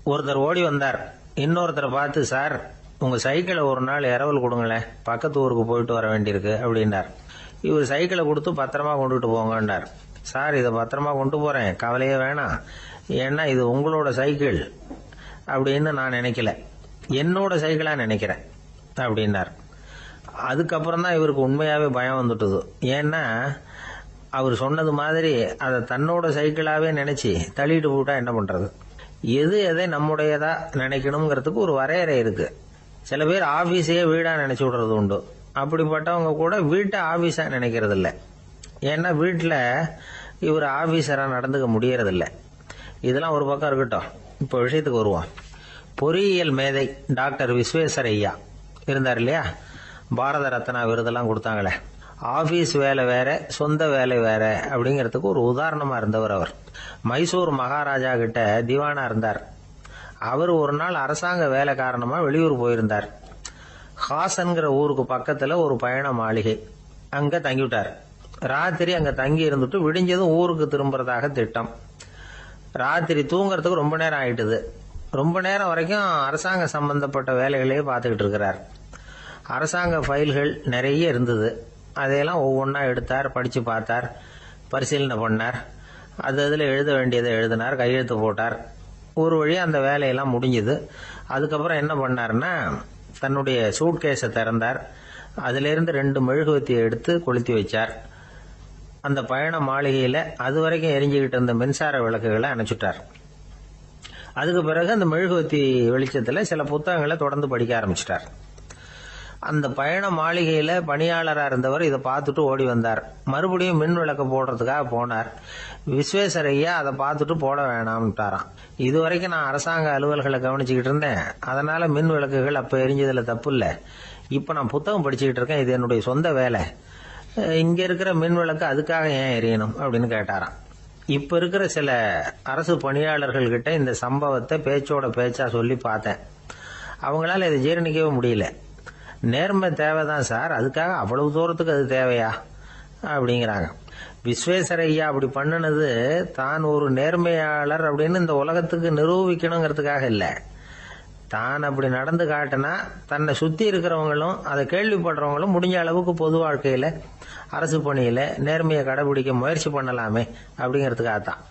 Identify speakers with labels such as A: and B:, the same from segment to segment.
A: ஒருத்தர் ஓடி வந்தார். இன்னொருத்தரை பார்த்து, சார் உங்க சைக்கிளை ஒரு நாள் இரவல் கொடுங்களேன், பக்கத்து ஊருக்கு போயிட்டு வர வேண்டியிருக்கு அப்படின்னார். இவர் சைக்கிளை கொடுத்து பத்திரமா கொண்டுட்டு போங்கன்னார். சார் இதை பத்திரமா கொண்டு போறேன், கவலையே வேணாம், ஏன்னா இது உங்களோட சைக்கிள் அப்படின்னு நான் நினைக்கல, என்னோட சைக்கிளா நினைக்கிறேன் அப்படின்னார். அதுக்கப்புறம் தான் இவருக்கு உண்மையாவே பயம் வந்துட்டுது. ஏன்னா அவர் சொன்னது மாதிரி அதை தன்னோட சைக்கிளாவே நினைச்சு தள்ளிட்டு போட்டா என்ன பண்றது? எது எதை நம்முடையதா நினைக்கணுங்கிறதுக்கு ஒரு வரையறை இருக்கு. சில பேர் ஆபீஸையே வீடா நினைச்சு விடுறது உண்டு. அப்படிப்பட்டவங்க கூட வீட்டை ஆபீஸா நினைக்கிறது இல்லை. ஏன்னா வீட்டில் இவர் ஆபீசரா நடந்துக்க முடியறதில்லை. இதெல்லாம் ஒரு பக்கம் இருக்கட்டும், இப்போ விஷயத்துக்கு வருவோம். பொறியியல் மேதை டாக்டர் விஸ்வேஸ்வரய்யா இருந்தார் இல்லையா, பாரத ரத்னா விருதெல்லாம் கொடுத்தாங்களே. ஆபீஸ் வேலை வேற, சொந்த வேலை வேற அப்படிங்கிறதுக்கு ஒரு உதாரணமா இருந்தவர் அவர். மைசூர் மகாராஜா கிட்ட திவானா இருந்தார். அவர் ஒரு நாள் அரசாங்க வேலை காரணமா வெளியூர் போயிருந்தார். ஹாசன்கிற ஊருக்கு பக்கத்துல ஒரு பயண மாளிகை, அங்க தங்கிவிட்டார். ராத்திரி அங்க தங்கி இருந்துட்டு விடிஞ்சதும் ஊருக்கு திரும்புறதாக திட்டம். ராத்திரி தூங்கறதுக்கு ரொம்ப நேரம் ஆயிட்டுது. ரொம்ப நேரம் வரைக்கும் அரசாங்க சம்பந்தப்பட்ட வேலைகளையே பார்த்துக்கிட்டு இருக்கிறார். அரசாங்க ஃபைல்கள் நிறைய இருந்தது. அதையெல்லாம் ஒவ்வொன்றா எடுத்தார், படிச்சு பார்த்தார், பரிசீலனை பண்ணார். அதில் எழுத வேண்டியதை எழுதினார், கையெழுத்து போட்டார். ஒரு வழியாக அந்த வேலையெல்லாம் முடிஞ்சுது. அதுக்கப்புறம் என்ன பண்ணார்னா, தன்னுடைய சூட்கேஸை திறந்தார். அதிலிருந்து 2 மெழுகுவத்தியை எடுத்து கொளுத்தி வச்சார். அந்த பயண மாளிகையில் அது வரைக்கும் எரிஞ்சுக்கிட்டு இருந்த மின்சார விளக்குகளை அணைச்சுட்டார். அதுக்கு பிறகு அந்த மெழுகுவத்தி வெளிச்சத்தில் சில புத்தகங்களை தொடர்ந்து படிக்க ஆரம்பிச்சிட்டார். அந்த பயண மாளிகையில பணியாளராக இருந்தவர் இதை பார்த்துட்டு ஓடி வந்தார். மறுபடியும் மின் விளக்கு போடுறதுக்காக போனார். விஸ்வேஸ்வரய்யா அதை பார்த்துட்டு போட வேணாம்ட்டாராம். இதுவரைக்கும் நான் அரசாங்க அலுவல்களை கவனிச்சுக்கிட்டு இருந்தேன், அதனால மின் விளக்குகள் அப்ப எரிஞ்சதுல தப்பு இல்லை. இப்ப நான் புத்தகம் படிச்சுக்கிட்டு இருக்கேன், இது என்னுடைய சொந்த வேலை. இங்க இருக்கிற மின் விளக்கு அதுக்காக ஏன் எரியணும் அப்படின்னு கேட்டாராம். இப்ப இருக்கிற சில அரசு பணியாளர்கள் கிட்ட இந்த சம்பவத்தை பேச்சோட பேச்சா சொல்லி பார்த்தேன். அவங்களால இதை ஜீரணிக்கவே முடியல. நேர்மை தேவைதான் சார், அதுக்காக அவ்வளவு தூரத்துக்கு அது தேவையா அப்படிங்கிறாங்க. விஸ்வேஸ்வரய்யா அப்படி பண்ணினது தான் ஒரு நேர்மையாளர் அப்படின்னு இந்த உலகத்துக்கு நிரூபிக்கணுங்கிறதுக்காக இல்லை. தான் அப்படி நடந்து காட்டினா தன்னை சுத்தி இருக்கிறவங்களும் அதை கேள்விப்படுறவங்களும் முடிஞ்ச அளவுக்கு பொது வாழ்க்கையில அரசு பணியில நேர்மையை கடைபிடிக்க முயற்சி பண்ணலாமே அப்படிங்கிறதுக்காகத்தான்.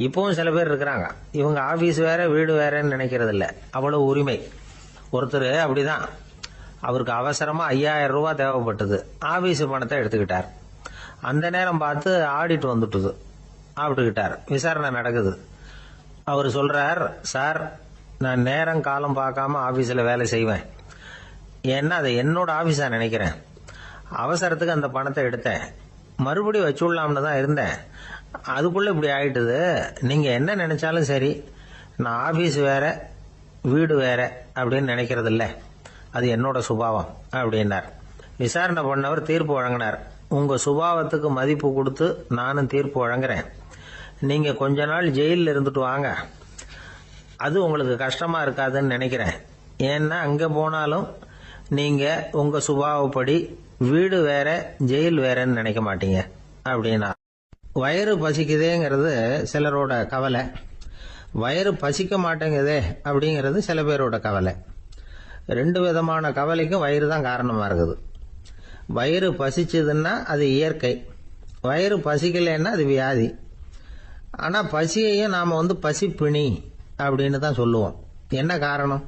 A: இப்பவும் சில பேர் இருக்கிறாங்க, இவங்க ஆபீஸ் வேற வீடு வேறன்னு நினைக்கிறது இல்லை, அவ்வளவு உரிமை. ஒருத்தர் அப்படிதான், அவருக்கு அவசரமா 5000 ரூபாய் தேவைப்பட்டது. ஆபீஸ் பணத்தை எடுத்துக்கிட்டார். அந்த நேரம் பார்த்து ஆடிட் வந்துட்டுது. ஆப்பிட்டுக்கிட்டார். விசாரணை நடக்குது. அவர் சொல்றார், சார் நான் நேரம் காலம் பார்க்காம ஆபீஸ்ல வேலை செய்வேன், ஏன்னா அதை என்னோட ஆபீஸா நினைக்கிறேன். அவசரத்துக்கு அந்த பணத்தை எடுத்தேன், மறுபடியும் வச்சுடலாம்னு தான் இருந்தேன், அதுக்குள்ள இப்படி ஆயிட்டுது. நீங்க என்ன நினைச்சாலும் சரி, நான் ஆபீஸ் வேற வீடு வேற அப்படின்னு நினைக்கிறது இல்லை, அது என்னோட சுபாவம் அப்படின்னார். விசாரணை பண்ணவர் தீர்ப்பு வழங்கினார். உங்க சுபாவத்துக்கு மதிப்பு கொடுத்து நானும் தீர்ப்பு வழங்குறேன். நீங்க கொஞ்ச நாள் ஜெயிலில் இருந்துட்டு வாங்க, அது உங்களுக்கு கஷ்டமா இருக்காதுன்னு நினைக்கிறேன். ஏன்னா அங்க போனாலும் நீங்க உங்க சுபாவப்படி வீடு வேற ஜெயில் வேறன்னு நினைக்க மாட்டீங்க அப்படின்னா. வயிறு பசிக்குதேங்கிறது சிலரோட கவலை, வயிறு பசிக்க மாட்டேங்குதே அப்படிங்கிறது சில பேரோட கவலை. 2 விதமான கவலைக்கும் வயிறு தான் காரணமா இருக்குது. வயிறு பசிச்சதுன்னா அது இயற்கை, வயிறு பசிக்கலைன்னா அது வியாதி. ஆனா பசியையும் நாம பசிப்பிணி அப்படின்னு தான் சொல்லுவோம். என்ன காரணம்?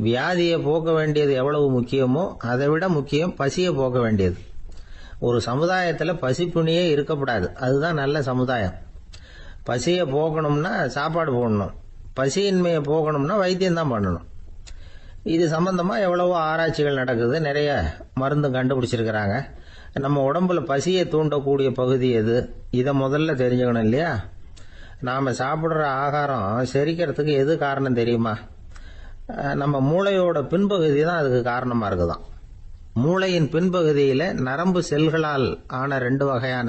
A: வியாதியை போக்க வேண்டியது எவ்வளவு முக்கியமோ அதை விட முக்கியம் பசியை போக்க வேண்டியது. ஒரு சமுதாயத்துல பசிப்பிணியே இருக்கக்கூடாது, அதுதான் நல்ல சமுதாயம். பசியை போக்கணும்னா சாப்பாடு போடணும், பசியின்மையை போகணும்னா வைத்தியம் தான் பண்ணணும். இது சம்பந்தமா எவ்வளவோ ஆராய்ச்சிகள் நடக்குது, நிறைய மருந்து கண்டுபிடிச்சிருக்கிறாங்க. நம்ம உடம்புல பசியை தூண்டக்கூடிய பகுதி எது, இதை முதல்ல தெரிஞ்சுக்கணும் இல்லையா? நாம சாப்பிடுற ஆகாரம் செரிக்கிறதுக்கு எது காரணம் தெரியுமா? நம்ம மூளையோட பின்பகுதி தான் அதுக்கு காரணமா இருக்குதாம். மூளையின் பின்பகுதியில நரம்பு செல்களால் ஆன 2 வகையான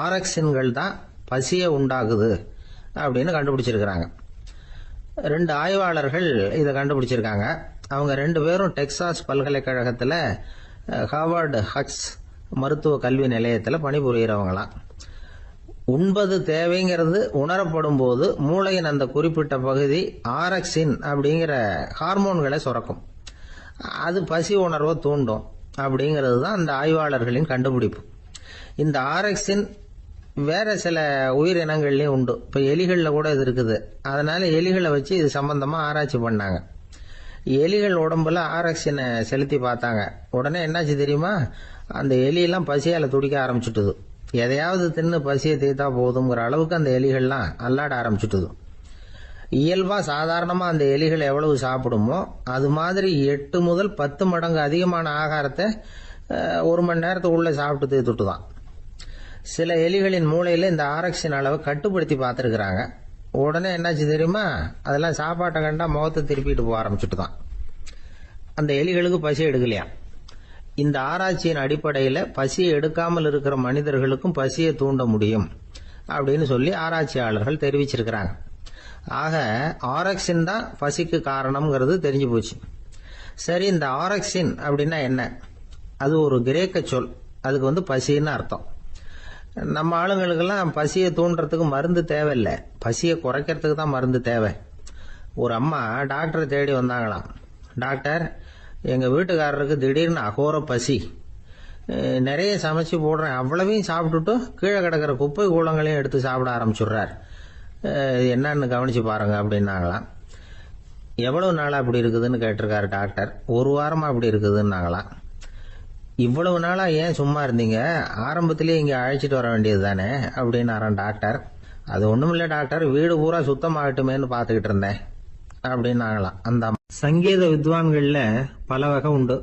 A: ஆரக்சின்கள் தான் பசியை உண்டாக்குது அப்படின்னு கண்டுபிடிச்சிருக்கிறாங்க. 2 ஆய்வாளர்கள் இதை கண்டுபிடிச்சிருக்காங்க. அவங்க 2 பேரும் டெக்சாஸ் பல்கலைக்கழகத்தில் ஹார்வர்டு ஹக்ஸ் மருத்துவ கல்வி நிலையத்தில் பணிபுரிகிறவங்களாம். உண்பது தேவைங்கிறது உணரப்படும் போது மூளையின் அந்த குறிப்பிட்ட பகுதி ஆரக்சின் அப்படிங்கிற ஹார்மோன்களை சுரக்கும். அது பசி உணர்வை தூண்டும் அப்படிங்கிறது தான் அந்த ஆய்வாளர்களின் கண்டுபிடிப்பு. இந்த ஆரக்சின் வேற சில உயிரினங்கள்லயும் உண்டு. இப்ப எலிகளில் கூட இது இருக்குது. அதனால எலிகளை வச்சு இது சம்பந்தமா ஆராய்ச்சி பண்ணாங்க. எலிகள் உடம்புல ஆரக்சினை செலுத்தி பார்த்தாங்க. உடனே என்னாச்சு தெரியுமா? அந்த எலியெல்லாம் பசியால துடிக்க ஆரம்பிச்சுட்டுது. எதையாவது தின்னு பசியை தீர்த்தா போதுங்கிற அளவுக்கு அந்த எலிகள்லாம் அல்லாட ஆரம்பிச்சுட்டுது. இயல்பா சாதாரணமா அந்த எலிகள் எவ்வளவு சாப்பிடுமோ அது மாதிரி 8 முதல் 10 மடங்கு அதிகமான ஆகாரத்தை 1 மணி நேரத்துக்குள்ள சாப்பிட்டு தீர்த்துட்டு தான். சில எலிகளின் மூளையில இந்த ஆரக்சின் அளவை கட்டுப்படுத்தி பார்த்துருக்குறாங்க. உடனே என்னாச்சு தெரியுமா? அதெல்லாம் சாப்பாட்டை கண்டா முகத்தை திருப்பிட்டு போக ஆரம்பிச்சுட்டு தான். அந்த எலிகளுக்கு பசி எடுக்கலையா. இந்த ஆராய்ச்சியின் அடிப்படையில் பசியை எடுக்காமல் இருக்கிற மனிதர்களுக்கும் பசியை தூண்ட முடியும் அப்படின்னு சொல்லி ஆராய்ச்சியாளர்கள் தெரிவிச்சிருக்கிறாங்க. ஆக ஆரக்சின் தான் பசிக்கு காரணம்ங்கிறது தெரிஞ்சு போச்சு. சரி, இந்த ஆரக்சின் அப்படின்னா என்ன? அது ஒரு கிரேக்க சொல். அதுக்கு பசின்னு அர்த்தம். நம்ம ஆளுங்களுக்கெல்லாம் பசியை தூண்டுறதுக்கு மருந்து தேவையில்லை, பசியை குறைக்கிறதுக்கு தான் மருந்து தேவை. ஒரு அம்மா டாக்டரை தேடி வந்தாங்களாம். டாக்டர், எங்கள் வீட்டுக்காரருக்கு திடீர்னு அகோர பசி, நிறைய சமைச்சு போடுறேன், அவ்வளவையும் சாப்பிட்டுட்டு கீழே கிடக்கிற குப்பை கூலங்களையும் எடுத்து சாப்பிட ஆரம்பிச்சுடுறார், என்னன்னு கவனிச்சு பாருங்க அப்படின்னாங்களாம். எவ்வளவு நாளா அப்படி இருக்குதுன்னு கேட்டிருக்காரு டாக்டர். 1 வாரமா அப்படி இருக்குதுன்னாங்களாம். இவ்வளவு நாளா ஏன் சும்மா இருந்தீங்க? ஆரம்பத்திலேயே இங்க அழைச்சிட்டு வர வேண்டியது தானே அப்படின்னாரான் டாக்டர். அது ஒண்ணுமில்ல டாக்டர், வீடு பூரா சுத்தமாகட்டுமேன்னு பாத்துக்கிட்டு இருந்தேன் அப்படின்னாங்களாம் அந்த. சங்கீத வித்வான்கள்ல பல வகை உண்டு.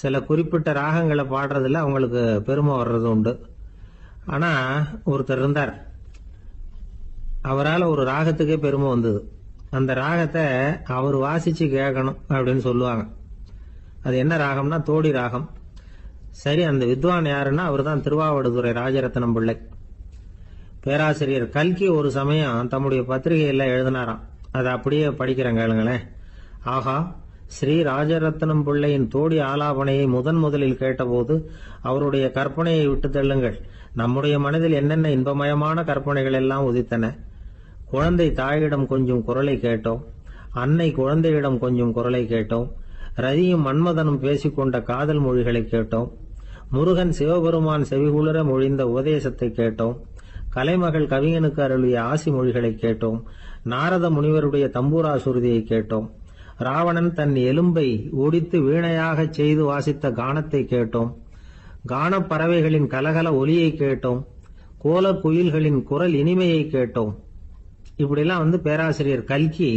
A: சில குறிப்பிட்ட ராகங்களை பாடுறதுல அவங்களுக்கு பெருமை வர்றது உண்டு. ஆனா ஒருத்தர் இருந்தார், அவரால் ஒரு ராகத்துக்கே பெருமை வந்தது. அந்த ராகத்தை அவர் வாசிச்சு கேட்கணும் அப்படின்னு சொல்லுவாங்க. அது என்ன ராகம்னா தோடி ராகம். சரி, அந்த வித்வான் யாருன்னா அவர் தான் திருவாவடுதுறை ராஜரத்னம் பிள்ளை. பேராசிரியர் கல்கி ஒரு சமயம் தம்முடைய பத்திரிகையில எழுதினாராம். அதை அப்படியே படிக்கிறேன் கேளுங்களேன். ஆகா, ஸ்ரீ ராஜரத்னம் பிள்ளையின் தோடி ஆலாபனையை முதலில் கேட்டபோது அவருடைய கற்பனையை விட்டு தள்ளுங்கள். நம்முடைய மனதில் என்னென்ன இன்பமயமான கற்பனைகள் எல்லாம் உதித்தன. குழந்தை தாயிடம் கொஞ்சம் குரலை கேட்டோம், அன்னை குழந்தையிடம் கொஞ்சம் குரலை கேட்டோம், ரதியும் மன்மதனும் பேசிக்கொண்ட காதல் மொழிகளை கேட்டோம், முருகன் சிவபெருமான் செவிகுளிர மொழிந்த உபதேசத்தை கேட்டோம், கலைமகள் கவிஞனுக்கு அருளிய ஆசி மொழிகளை கேட்டோம், நாரத முனிவருடைய தம்பூரா சுருதியை கேட்டோம், ராவணன் தன் எலும்பை ஒடித்து வீணையாக செய்து வாசித்த கானத்தை கேட்டோம், கானப் பறவைகளின் கலகல ஒலியை கேட்டோம், கோல குயில்களின் குரல் இனிமையை கேட்டோம். இப்படிலாம் பேராசிரியர் கல்கி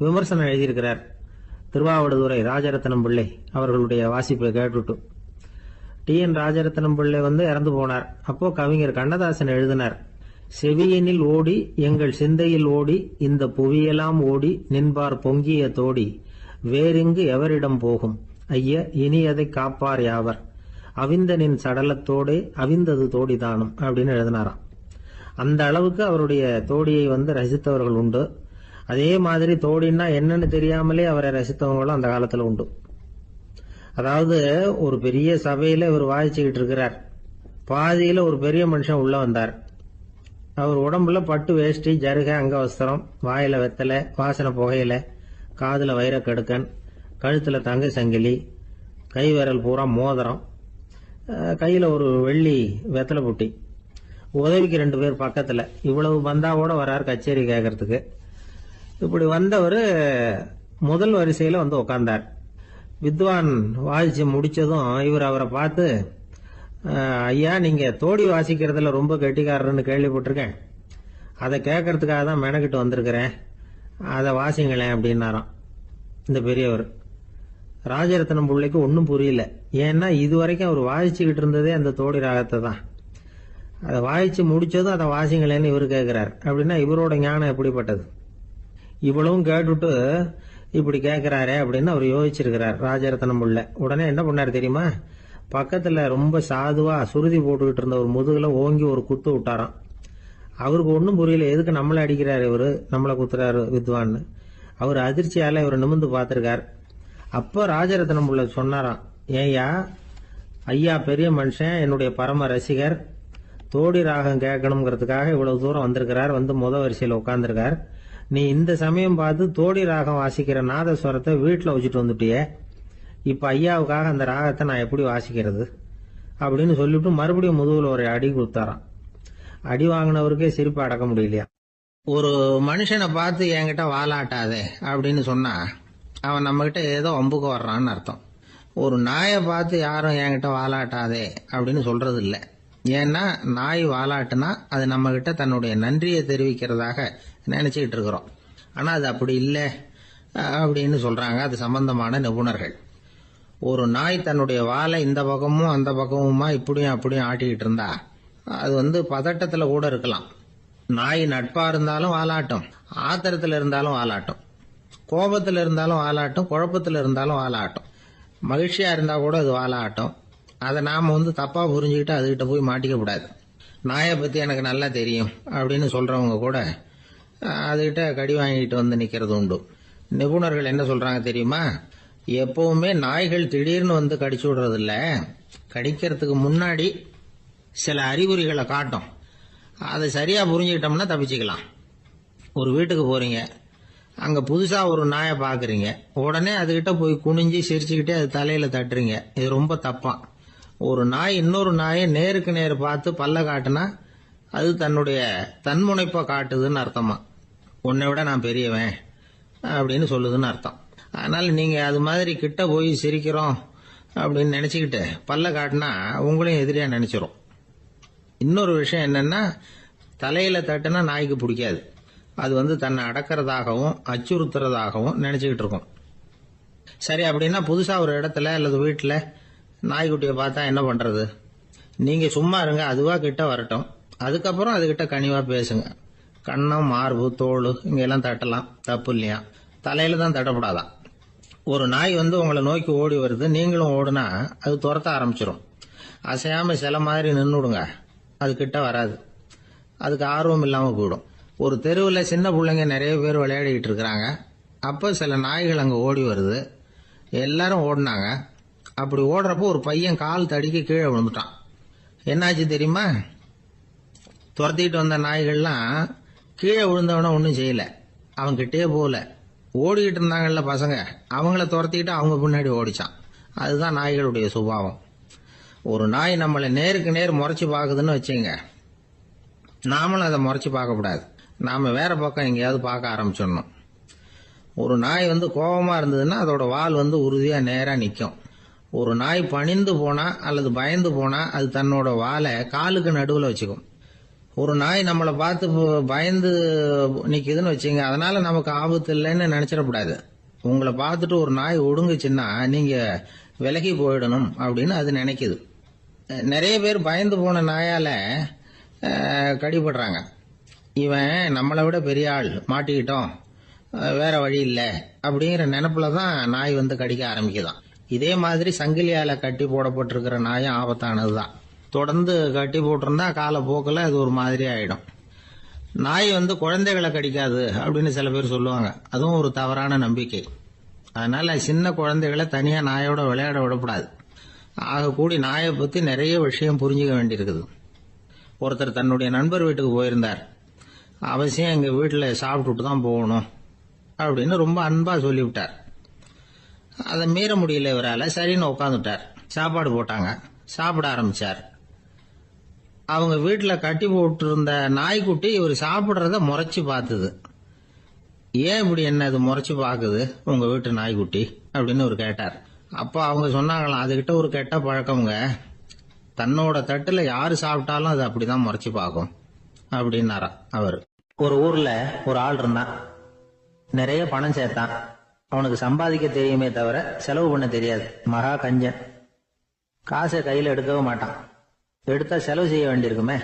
A: விமர்சனம் எழுதியிருக்கிறார். திருவாவடுதுறை ராஜரத்னம் பிள்ளை அவர்களுடைய வாசிப்பை கேட்டுட்டு டி.என். ராஜரத்னம் பிள்ளை இறந்து போனார். அப்போ கவிஞர் கண்ணதாசன் எழுதினார், செவியனில் ஓடி எங்கள் சிந்தையில் ஓடி இந்த புவியெல்லாம் ஓடி நின்பார் பொங்கிய தோடி வேறிங்கு எவரிடம் போகும் ஐய இனி அதை காப்பார் யாவர் அவிந்தனின் சடலத்தோடே அவிந்தது தோடிதானும் அப்படின்னு எழுதினாராம். அந்த அளவுக்கு அவருடைய தோடியை ரசித்தவர்கள் உண்டு. அதே மாதிரி தோடின்னா என்னன்னு தெரியாமலே அவரை ரசித்தவங்களும் அந்த காலத்துல உண்டு. அதாவது ஒரு பெரிய சபையில இவர் வாசிச்சுக்கிட்டு இருக்கிறார். பாதியில ஒரு பெரிய மனுஷன் உள்ள வந்தார். அவர் உடம்புல பட்டு வேஷ்டி, ஜருகை, அங்கவஸ்திரம், வாயில வெத்தலை, வாசனை புகையில, காதுல வைரக்கடுக்கன், கழுத்துல தங்க சங்கிலி, கை விரல் பூரா மோதிரம், கையில ஒரு வெள்ளி வெத்தலை புட்டி, உதவிக்கு 2 பேர் பக்கத்துல. இவ்வளவு பந்தாவோட வரார் கச்சேரி கேட்கறதுக்கு. இப்படி வந்தவர் முதல் வரிசையில உட்கார்ந்தார். வித்வான் வாசிச்சு முடிச்சதும் இவர் அவரை பார்த்து, ஐயா, நீங்க தோடி வாசிக்கிறதுல ரொம்ப கெட்டிக்காரர்னு கேள்விப்பட்டிருக்கேன், அதை கேட்கறதுக்காக தான் மெனக்கிட்டு வந்திருக்கிறேன், அதை வாசிங்களேன் அப்படின்னாராம் இந்த பெரியவர். ராஜரத்னம் பிள்ளைக்கு ஒன்றும் புரியல. ஏன்னா இதுவரைக்கும் அவர் வாசிச்சுக்கிட்டு இருந்ததே அந்த தோடி ராகத்தை தான். அதை வாசிச்சு முடிச்சதும் அதை வாசிங்களேன்னு இவர் கேட்கிறார். அப்படின்னா இவரோட ஞானம் எப்படிப்பட்டது? இவ்வளவும் கேட்டுட்டு இப்படி கேட்கிறாரே அப்படின்னு அவர் யோசிச்சிருக்கிறார் ராஜரத்னம் பிள்ளை. உடனே என்ன பண்ணாரு தெரியுமா? பக்கத்துல ரொம்ப சாதுவா சுருதி போட்டுக்கிட்டு இருந்த ஒரு முதுகுல ஓங்கி ஒரு குத்து விட்டாராம். அவருக்கு ஒன்றும் புரியல, எதுக்கு நம்மளை அடிக்கிறாரு இவரு, நம்மளை குத்துறாரு வித்வான்னு. அவர் அதிர்ச்சியால இவர் நிமிர்ந்து பார்த்திருக்கார். அப்ப ராஜரத்னம் பிள்ளை சொன்னாராம், ஏய்யா, ஐயா பெரிய மனுஷன், என்னுடைய பரம ரசிகர், தோடி ராகம் கேட்கணுங்கிறதுக்காக இவ்வளவு தூரம் வந்திருக்கிறார், வந்து முத வரிசையில் உட்காந்துருக்கார். நீ இந்த சமயம் பார்த்து தோடி ராகம் வாசிக்கிற நாதஸ்வரத்தை வீட்டில் வச்சுட்டு வந்துட்டிய, இப்ப ஐயாவுக்காக அந்த ராகத்தை நான் எப்படி வாசிக்கிறது அப்படின்னு சொல்லிவிட்டு மறுபடியும் முதுகுல ஒரு அடி கொடுத்தாராம். அடி வாங்கினவருக்கே சிரிப்பு அடக்க முடியலையா. ஒரு மனுஷனை பார்த்து என்கிட்ட வாலாட்டாதே அப்படின்னு சொன்னா அவன் நம்ம கிட்ட ஏதோ வம்புக்கு வர்றான்னு அர்த்தம். ஒரு நாயை பார்த்து யாரும் என்கிட்ட வாலாட்டாதே அப்படின்னு சொல்றது இல்லை. ஏன்னா நாய் வாலாட்டுனா அது நம்ம கிட்ட தன்னுடைய நன்றியை தெரிவிக்கிறதாக நினைச்சுக்கிட்டு இருக்கிறோம். ஆனா அது அப்படி இல்லை அப்படின்னு சொல்றாங்க அது சம்பந்தமான நிபுணர்கள். ஒரு நாய் தன்னுடைய வாலை இந்த பக்கமும் அந்த பக்கமுமா இப்படியும் அப்படியும் ஆட்டிக்கிட்டு இருந்தா அது பதட்டத்துல கூட இருக்கலாம். நாய் நட்பா இருந்தாலும் வாலாட்டும், ஆத்திரத்துல இருந்தாலும் வாலாட்டும், கோபத்துல இருந்தாலும் வாலாட்டும், குழப்பத்துல இருந்தாலும் வாலாட்டும், மகிழ்ச்சியா இருந்தா கூட அது வாலாட்டும். அதை நாம தப்பா புரிஞ்சுக்கிட்டு அதுகிட்ட போய் மாட்டிக்க கூடாது. நாயை பத்தி எனக்கு நல்லா தெரியும் அப்படின்னு சொல்றவங்க கூட அதுகிட்ட கடி வாங்கிட்டு நிக்கிறது உண்டு. நிபுணர்கள் என்ன சொல்றாங்க தெரியுமா? எப்பவுமே நாய்கள் திடீர்னு கடிச்சு விடுறது இல்ல, கடிக்கிறதுக்கு முன்னாடி சில அறிகுறிகளை காட்டும். அதை சரியா புரிஞ்சுக்கிட்டோம்னா தப்பிச்சுக்கலாம். ஒரு வீட்டுக்கு போறீங்க, அங்க புதுசா ஒரு நாயை பாக்குறீங்க, உடனே அதுகிட்ட போய் குனிஞ்சு சிரிச்சுக்கிட்டே அது தலையில தட்டுறீங்க. இது ரொம்ப தப்பா. ஒரு நாய் இன்னொரு நாயை நேருக்கு நேர் பார்த்து பல்ல காட்டுனா அது தன்னுடைய தன்முனைப்பை காட்டுதுன்னு அர்த்தமா. உன்னை விட நான் பெரியவன் அப்படின்னு சொல்லுதுன்னு அர்த்தம். அதனால நீங்க அது மாதிரி கிட்ட போய் சிரிக்கிறோம் அப்படின்னு நினைச்சுக்கிட்டு பல்ல காட்டினா உங்களையும் எதிரியா நினைச்சிரும். இன்னொரு விஷயம் என்னன்னா, தலையில தட்டுனா நாய்க்கு பிடிக்காது. அது தன்னை அடக்கிறதாகவும் அச்சுறுத்துறதாகவும் நினைச்சுக்கிட்டு இருக்கும். சரி, அப்படின்னா புதுசா ஒரு இடத்துல அல்லது வீட்டுல நாய்க்குட்டியை பார்த்தா என்ன பண்றது? நீங்க சும்மா இருங்க, அதுவா கிட்ட வரட்டும். அதுக்கப்புறம் அதுகிட்ட கனிவா பேசுங்க. கண்ணம், மார்பு, தோல் இங்கெல்லாம் தட்டலாம், தப்பு இல்லையா? தலையில தான் தட்டப்படாதான். ஒரு நாய் உங்களை நோக்கி ஓடி வருது, நீங்களும் ஓடுனா அது துரத்த ஆரம்பிச்சிடும். அசையாம சில மாதிரி நின்றுடுங்க, அது கிட்ட வராது. அதுக்கு ஆர்வம் இல்லாம போயிடும். ஒரு தெருவில் சின்ன பிள்ளைங்க நிறைய பேர் விளையாடிக்கிட்டு இருக்கிறாங்க. அப்போ சில நாய்கள் அங்கே ஓடி வருது. எல்லாரும் ஓடினாங்க. அப்படி ஓடுறப்போ ஒரு பையன் கால் தடிக்க கீழே விழுந்துட்டான். என்னாச்சு தெரியுமா? துரத்திட்டு வந்த நாய்கள்லாம் கீழே விழுந்தவன ஒன்றும் செய்யல, அவன் கிட்டே போகல. ஓடிக்கிட்டு இருந்தாங்கல்ல பசங்க, அவங்கள துரத்திக்கிட்டு அவங்க பின்னாடி ஓடிச்சான். அதுதான் நாய்களுடைய சுபாவம். ஒரு நாய் நம்மளை நேருக்கு நேர் முறைச்சு பாக்குதுன்னு வச்சுங்க, நாமளும் அதை முறைச்சு பார்க்கக்கூடாது. நாம வேற பக்கம் எங்கேயாவது பார்க்க ஆரம்பிச்சிடணும். ஒரு நாய் கோபமா இருந்ததுன்னா அதோட வால் உறுதியா நேரா நிற்கும். ஒரு நாய் பணிந்து போனா அல்லது பயந்து போனா அது தன்னோட வாலை காலுக்கு நடுவில் வச்சுக்கும். ஒரு நாய் நம்மளை பார்த்து பயந்து நிக்குதுன்னு வச்சுங்க, அதனால நமக்கு ஆபத்து இல்லைன்னு நினைச்சிடக்கூடாது. உங்களை பார்த்துட்டு ஒரு நாய் ஒடுங்குச்சுன்னா நீங்க விலகி போயிடணும் அப்படின்னு அது நினைக்குது. நிறைய பேர் பயந்து போன நாயால கடிபடுறாங்க. இவன் நம்மளை விட பெரிய ஆள், மாட்டிக்கிட்டோம், வேற வழி இல்லை அப்படிங்கிற நினைப்புல தான் நாய் கடிக்க ஆரம்பிக்குதான். இதே மாதிரி சங்கிலியால கட்டி போடப்பட்டிருக்கிற நாயும் ஆபத்தானதுதான். தொடர்ந்து கட்டி போட்டிருந்தா காலப்போக்கில் அது ஒரு மாதிரி ஆயிடும். நாய் குழந்தைகளை கடிக்காது அப்படின்னு சில பேர் சொல்லுவாங்க. அதுவும் ஒரு தவறான நம்பிக்கை. அதனால சின்ன குழந்தைகளை தனியா நாயோட விளையாட விடக்கூடாது. ஆக கூடி நாயை பத்தி நிறைய விஷயம் புரிஞ்சுக்க வேண்டியிருக்குது. ஒருத்தர் தன்னுடைய நண்பர் வீட்டுக்கு போயிருந்தார். அவசியம் எங்க வீட்டுல சாப்பிட்டுட்டு தான் போகணும் அப்படின்னு ரொம்ப அன்பா சொல்லிவிட்டார். அதை மீற முடியல இவரால. சரின்னு உட்காந்துட்டார். சாப்பாடு போட்டாங்க, சாப்பிட ஆரம்பிச்சார். அவங்க வீட்டுல கட்டி போட்டு இருந்த நாய்க்குட்டி இவர் சாப்பிடுறத முறைச்சு பார்த்தது. ஏன் இப்படி என்ன இது முறைச்சு பாக்குது உங்க வீட்டு நாய்க்குட்டி அப்படின்னு அவர் கேட்டார். அப்ப அவங்க சொன்னாங்களாம், அதுகிட்ட ஒரு கெட்ட பழக்கம்ங்க, தன்னோட தட்டுல யாரு சாப்பிட்டாலும் அது அப்படிதான் முறைச்சு பார்க்கும் அப்படின்னாரா அவர். ஒரு ஊர்ல ஒரு ஆள் இருந்தான். நிறைய பணம் சேர்த்தான். அவனுக்கு சம்பாதிக்க தெரியுமே தவிர செலவு பண்ண தெரியாது. மகா கஞ்சன். காசை கையில எடுக்கவே மாட்டான். எடுத்தா செலவு செய்ய வேண்டியிருக்குமே,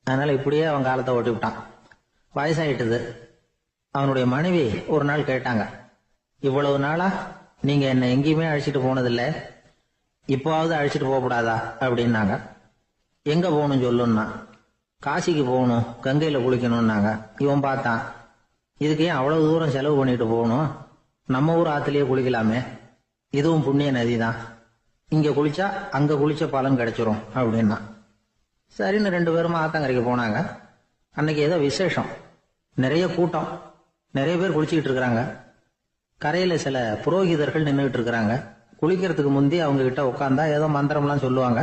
A: அதனால இப்படியே அவன் காலத்தை ஓட்டி விட்டான். வயசாயிட்டது. அவனுடைய மனைவி ஒரு நாள் கேட்டாங்க, இவ்வளவு நாளா நீங்க என்ன எங்கேயுமே அழைச்சிட்டு போனதில்லை, இப்போவாவது அழைச்சிட்டு போகக்கூடாதா அப்படின்னாங்க. எங்க போகணும் சொல்லுன்னா, காசிக்கு போகணும், கங்கையில குளிக்கணும்னாங்க. இவன் பார்த்தான், இதுக்கு ஏன் அவ்வளவு தூரம் செலவு பண்ணிட்டு போகணும், நம்ம ஊர் ஆத்துலயே குளிக்கலாமே, இதுவும் புண்ணிய நதி தான், இங்க குளிச்சா அங்க குளிச்ச பலன் கிடைச்சிரும் அப்படின்னா.
B: சரின்னு 2 பேரும் ஆத்தங்கரைக்கு போனாங்க. அன்னைக்கு ஏதோ விசேஷம், நிறைய கூட்டம், நிறைய பேர் குளிச்சுக்கிட்டு இருக்கிறாங்க. கரையில சில புரோகிதர்கள் நின்றுகிட்டு இருக்கிறாங்க. குளிக்கிறதுக்கு முந்தி அவங்க கிட்ட உட்காந்தா ஏதோ மந்திரம்லாம் சொல்லுவாங்க,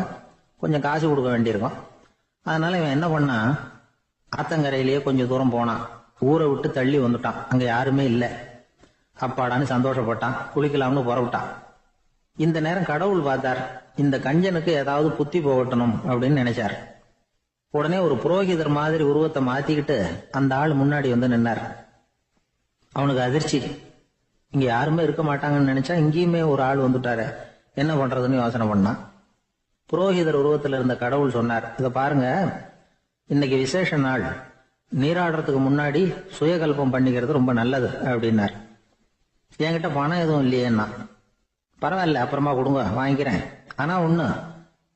B: கொஞ்சம் காசு கொடுக்க வேண்டியிருக்கும். அதனால இவன் என்ன பண்ணா, ஆத்தங்கரையிலேயே கொஞ்சம் தூரம் போனான். ஊரை விட்டு தள்ளி வந்துட்டான், அங்க யாருமே இல்லை. அப்பாடான்னு சந்தோஷப்பட்டான், குளிக்கலாம்னு புறப்பட்டான். இந்த நேரம் கடவுள் பார்த்தார், இந்த கஞ்சனுக்கு ஏதாவது புத்தி போகட்டணும் அப்படின்னு நினைச்சார். உடனே ஒரு புரோகிதர் மாதிரி உருவத்தை மாத்திக்கிட்டு அந்த ஆள் முன்னாடி வந்து நின்னார். அவனுக்கு அதிர்ச்சி, இங்க யாருமே இருக்க மாட்டாங்கன்னு நினைச்சா இங்கேயுமே ஒரு ஆள் வந்துட்டாரு, என்ன பண்றதுன்னு யோசனை பண்ணான். புரோகிதர் உருவத்தில் இருந்த கடவுள் சொன்னார், இதை பாருங்க, இன்னைக்கு விசேஷ நாள், நீராடுறதுக்கு முன்னாடி சுயகல்பம் பண்ணிக்கிறது ரொம்ப நல்லது அப்படின்னார். என்கிட்ட பணம் எதுவும் இல்லையேன்னா, பரவாயில்ல அப்புறமா கொடுங்க வாங்கிக்கிறேன், ஆனா ஒண்ணு,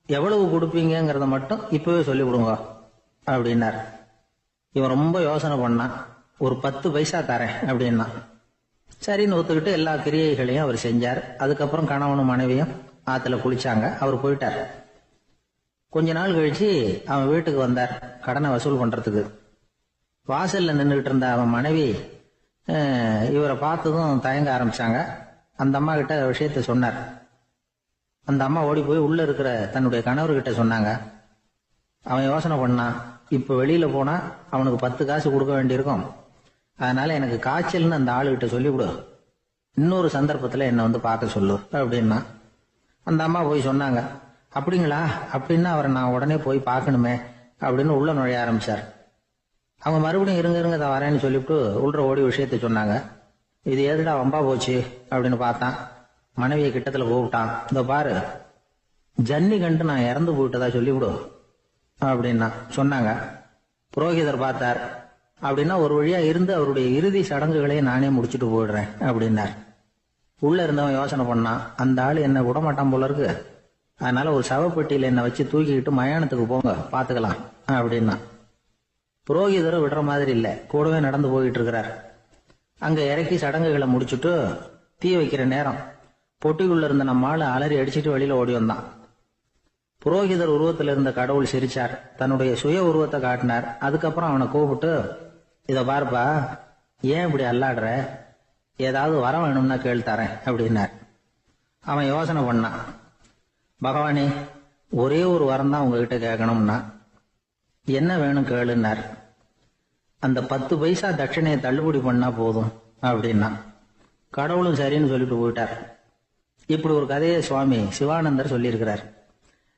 B: எவ்வளவு கொடுப்பீங்கிறத மட்டும் இப்பவே சொல்லி கொடுங்க அப்படின்னார். இவன் ரொம்ப யோசனை பண்ணான், ஒரு 10 பைசா தரேன் அப்படின்னா. சரின்னு ஒத்துக்கிட்டு எல்லா கிரியைகளையும் அவர் செஞ்சார். அதுக்கப்புறம் கணவனும் மனைவியும் ஆத்துல குளிச்சாங்க. அவர் போயிட்டார். கொஞ்ச நாள் கழிச்சு அவன் வீட்டுக்கு வந்தார் கடனை வசூல் பண்றதுக்கு. வாசல்ல நின்றுகிட்டு இருந்த அவன் மனைவி இவரை பார்த்ததும் தயங்க ஆரம்பிச்சாங்க. அந்த அம்மா கிட்ட விஷயத்த சொன்னார். அந்த அம்மா ஓடி போய் உள்ள இருக்கிற தன்னுடைய கணவர்கிட்ட சொன்னாங்க. அவன் யோசனை பண்ணான், இப்ப வெளியில போனா அவனுக்கு 10 காசு கொடுக்க வேண்டியிருக்கும், அதனால எனக்கு காய்ச்சல்னு அந்த ஆளுகிட்ட சொல்லிவிடு, இன்னொரு சந்தர்ப்பத்துல என்ன வந்து பார்க்க சொல்லு அப்படின்னா. அந்த அம்மா போய் சொன்னாங்க. அப்படிங்களா, அப்படின்னா அவரை நான் உடனே போய் பார்க்கணுமே அப்படின்னு உள்ள நுழைய ஆரம்பிச்சார். அவங்க மறுபடியும் இருங்க தான் வரேன்னு சொல்லிவிட்டு உள்ள ஓடி விஷயத்த சொன்னாங்க. இது எதுடா வம்பா போச்சு அப்படின்னு பார்த்தான். மனைவியை கிட்டத்துல கூப்பிட்டான், இதோ பாரு, ஜன்னி கண்டு நான் இறந்து போயிட்டதா சொல்லிவிடு அப்படின்னா சொன்னாங்க. புரோகிதர் பார்த்தார். அப்படின்னா ஒரு வழியா இருந்து அவருடைய இறுதி சடங்குகளை நானே முடிச்சுட்டு போயிடுறேன் அப்படின்னார். உள்ள இருந்தவன் யோசனை பண்ணான், அந்த ஆள் என்ன விடமாட்டான் போல இருக்கு, அதனால ஒரு சவப்பெட்டியில என்னை வச்சு தூக்கிக்கிட்டு மயானத்துக்கு போங்க பாத்துக்கலாம் அப்படின்னா. புரோகிதரை விடுற மாதிரி இல்ல, கூடவே நடந்து போயிட்டு இருக்கிறார். அங்க இறக்கி சடங்குகளை முடிச்சுட்டு தீ வைக்கிற நேரம் பொட்டிக்குள்ள இருந்த நம்ம ஆளு அலறி அடிச்சுட்டு வெளியில ஓடி வந்தான். புரோகிதர் உருவத்தில் இருந்த கடவுள் சிரிச்சார், தன்னுடைய சுய உருவத்தை காட்டினார். அதுக்கப்புறம் அவனை கூப்பிட்டு, இத பாருப்பா, ஏன் இப்படி அல்லாடுற, ஏதாவது வர வேணும்னா கேள் தரேன் அப்படின்னார். அவன் யோசனை பண்ணான், பகவானே ஒரே ஒரு வரம் தான் உங்ககிட்ட கேட்கணும்னா. என்ன வேணும் கேளுன்னார். அந்த 10 பைசா தட்சணையை தள்ளுபடி பண்ணா போதும் அப்படின்னா. கடவுளும் சரின்னு சொல்லிட்டு போயிட்டார். இப்படி ஒரு கதையை சுவாமி சிவானந்தர் சொல்லியிருக்கிறார்.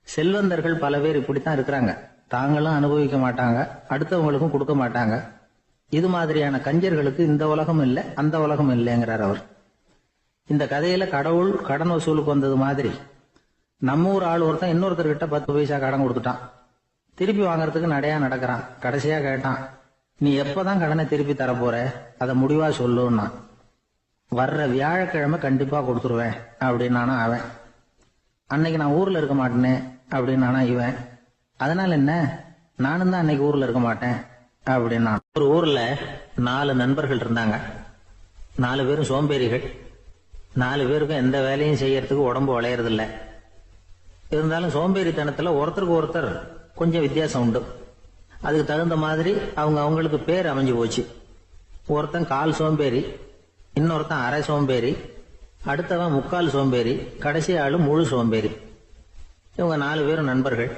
B: செல்வந்தர்கள் பல பேர் இப்படித்தான் இருக்கிறாங்க, தாங்களும் அனுபவிக்க மாட்டாங்க, அடுத்தவங்களுக்கும் கொடுக்க மாட்டாங்க. இது மாதிரியான கஞ்சர்களுக்கு இந்த உலகம் இல்லை அந்த உலகம் இல்லைங்கிறார் அவர். இந்த கதையில கடவுள் கடன் வசூலுக்கு வந்தது மாதிரி நம்ம ஊர் ஆள் ஒருத்தன் இன்னொருத்தர்கிட்ட 10 பைசா கடன் கொடுத்துட்டான். திருப்பி வாங்கறதுக்கு நடையா நடக்கிறான். கடைசியா கேட்டான், நீ எப்பதான் கடனை திருப்பி தரப்போற, அதை முடிவா சொல்லுன்னா. வர்ற வியாழக்கிழமை கண்டிப்பா கொடுத்துருவேன் அப்படின்னானா அவன். அன்னைக்கு நான் ஊர்ல இருக்க மாட்டேனே அப்படின்னானா இவன். அதனால என்ன, நானும் தான் அன்னைக்கு ஊர்ல இருக்க மாட்டேன் அப்படின்னா. ஒரு ஊர்ல 4 நண்பர்கள் இருந்தாங்க. 4 பேரும் சோம்பேறிகள். 4 பேருக்கும் எந்த வேலையும் செய்யறதுக்கு உடம்பு வளையறது இல்லை. இருந்தாலும் சோம்பேறித்தனத்துல ஒருத்தருக்கு ஒருத்தர் கொஞ்சம் வித்தியாசம் உண்டு. அதுக்கு தகுந்த மாதிரி அவங்களுக்கு பேர் அமைஞ்சு போச்சு. ஒருத்தன் கால் சோம்பேறி, இன்னொருத்தன் அரை சோம்பேறி, அடுத்தவன் முக்கால் சோம்பேறி, கடைசி ஆளு முழு சோம்பேறி. இவங்க 4 பேரும் நண்பர்கள்.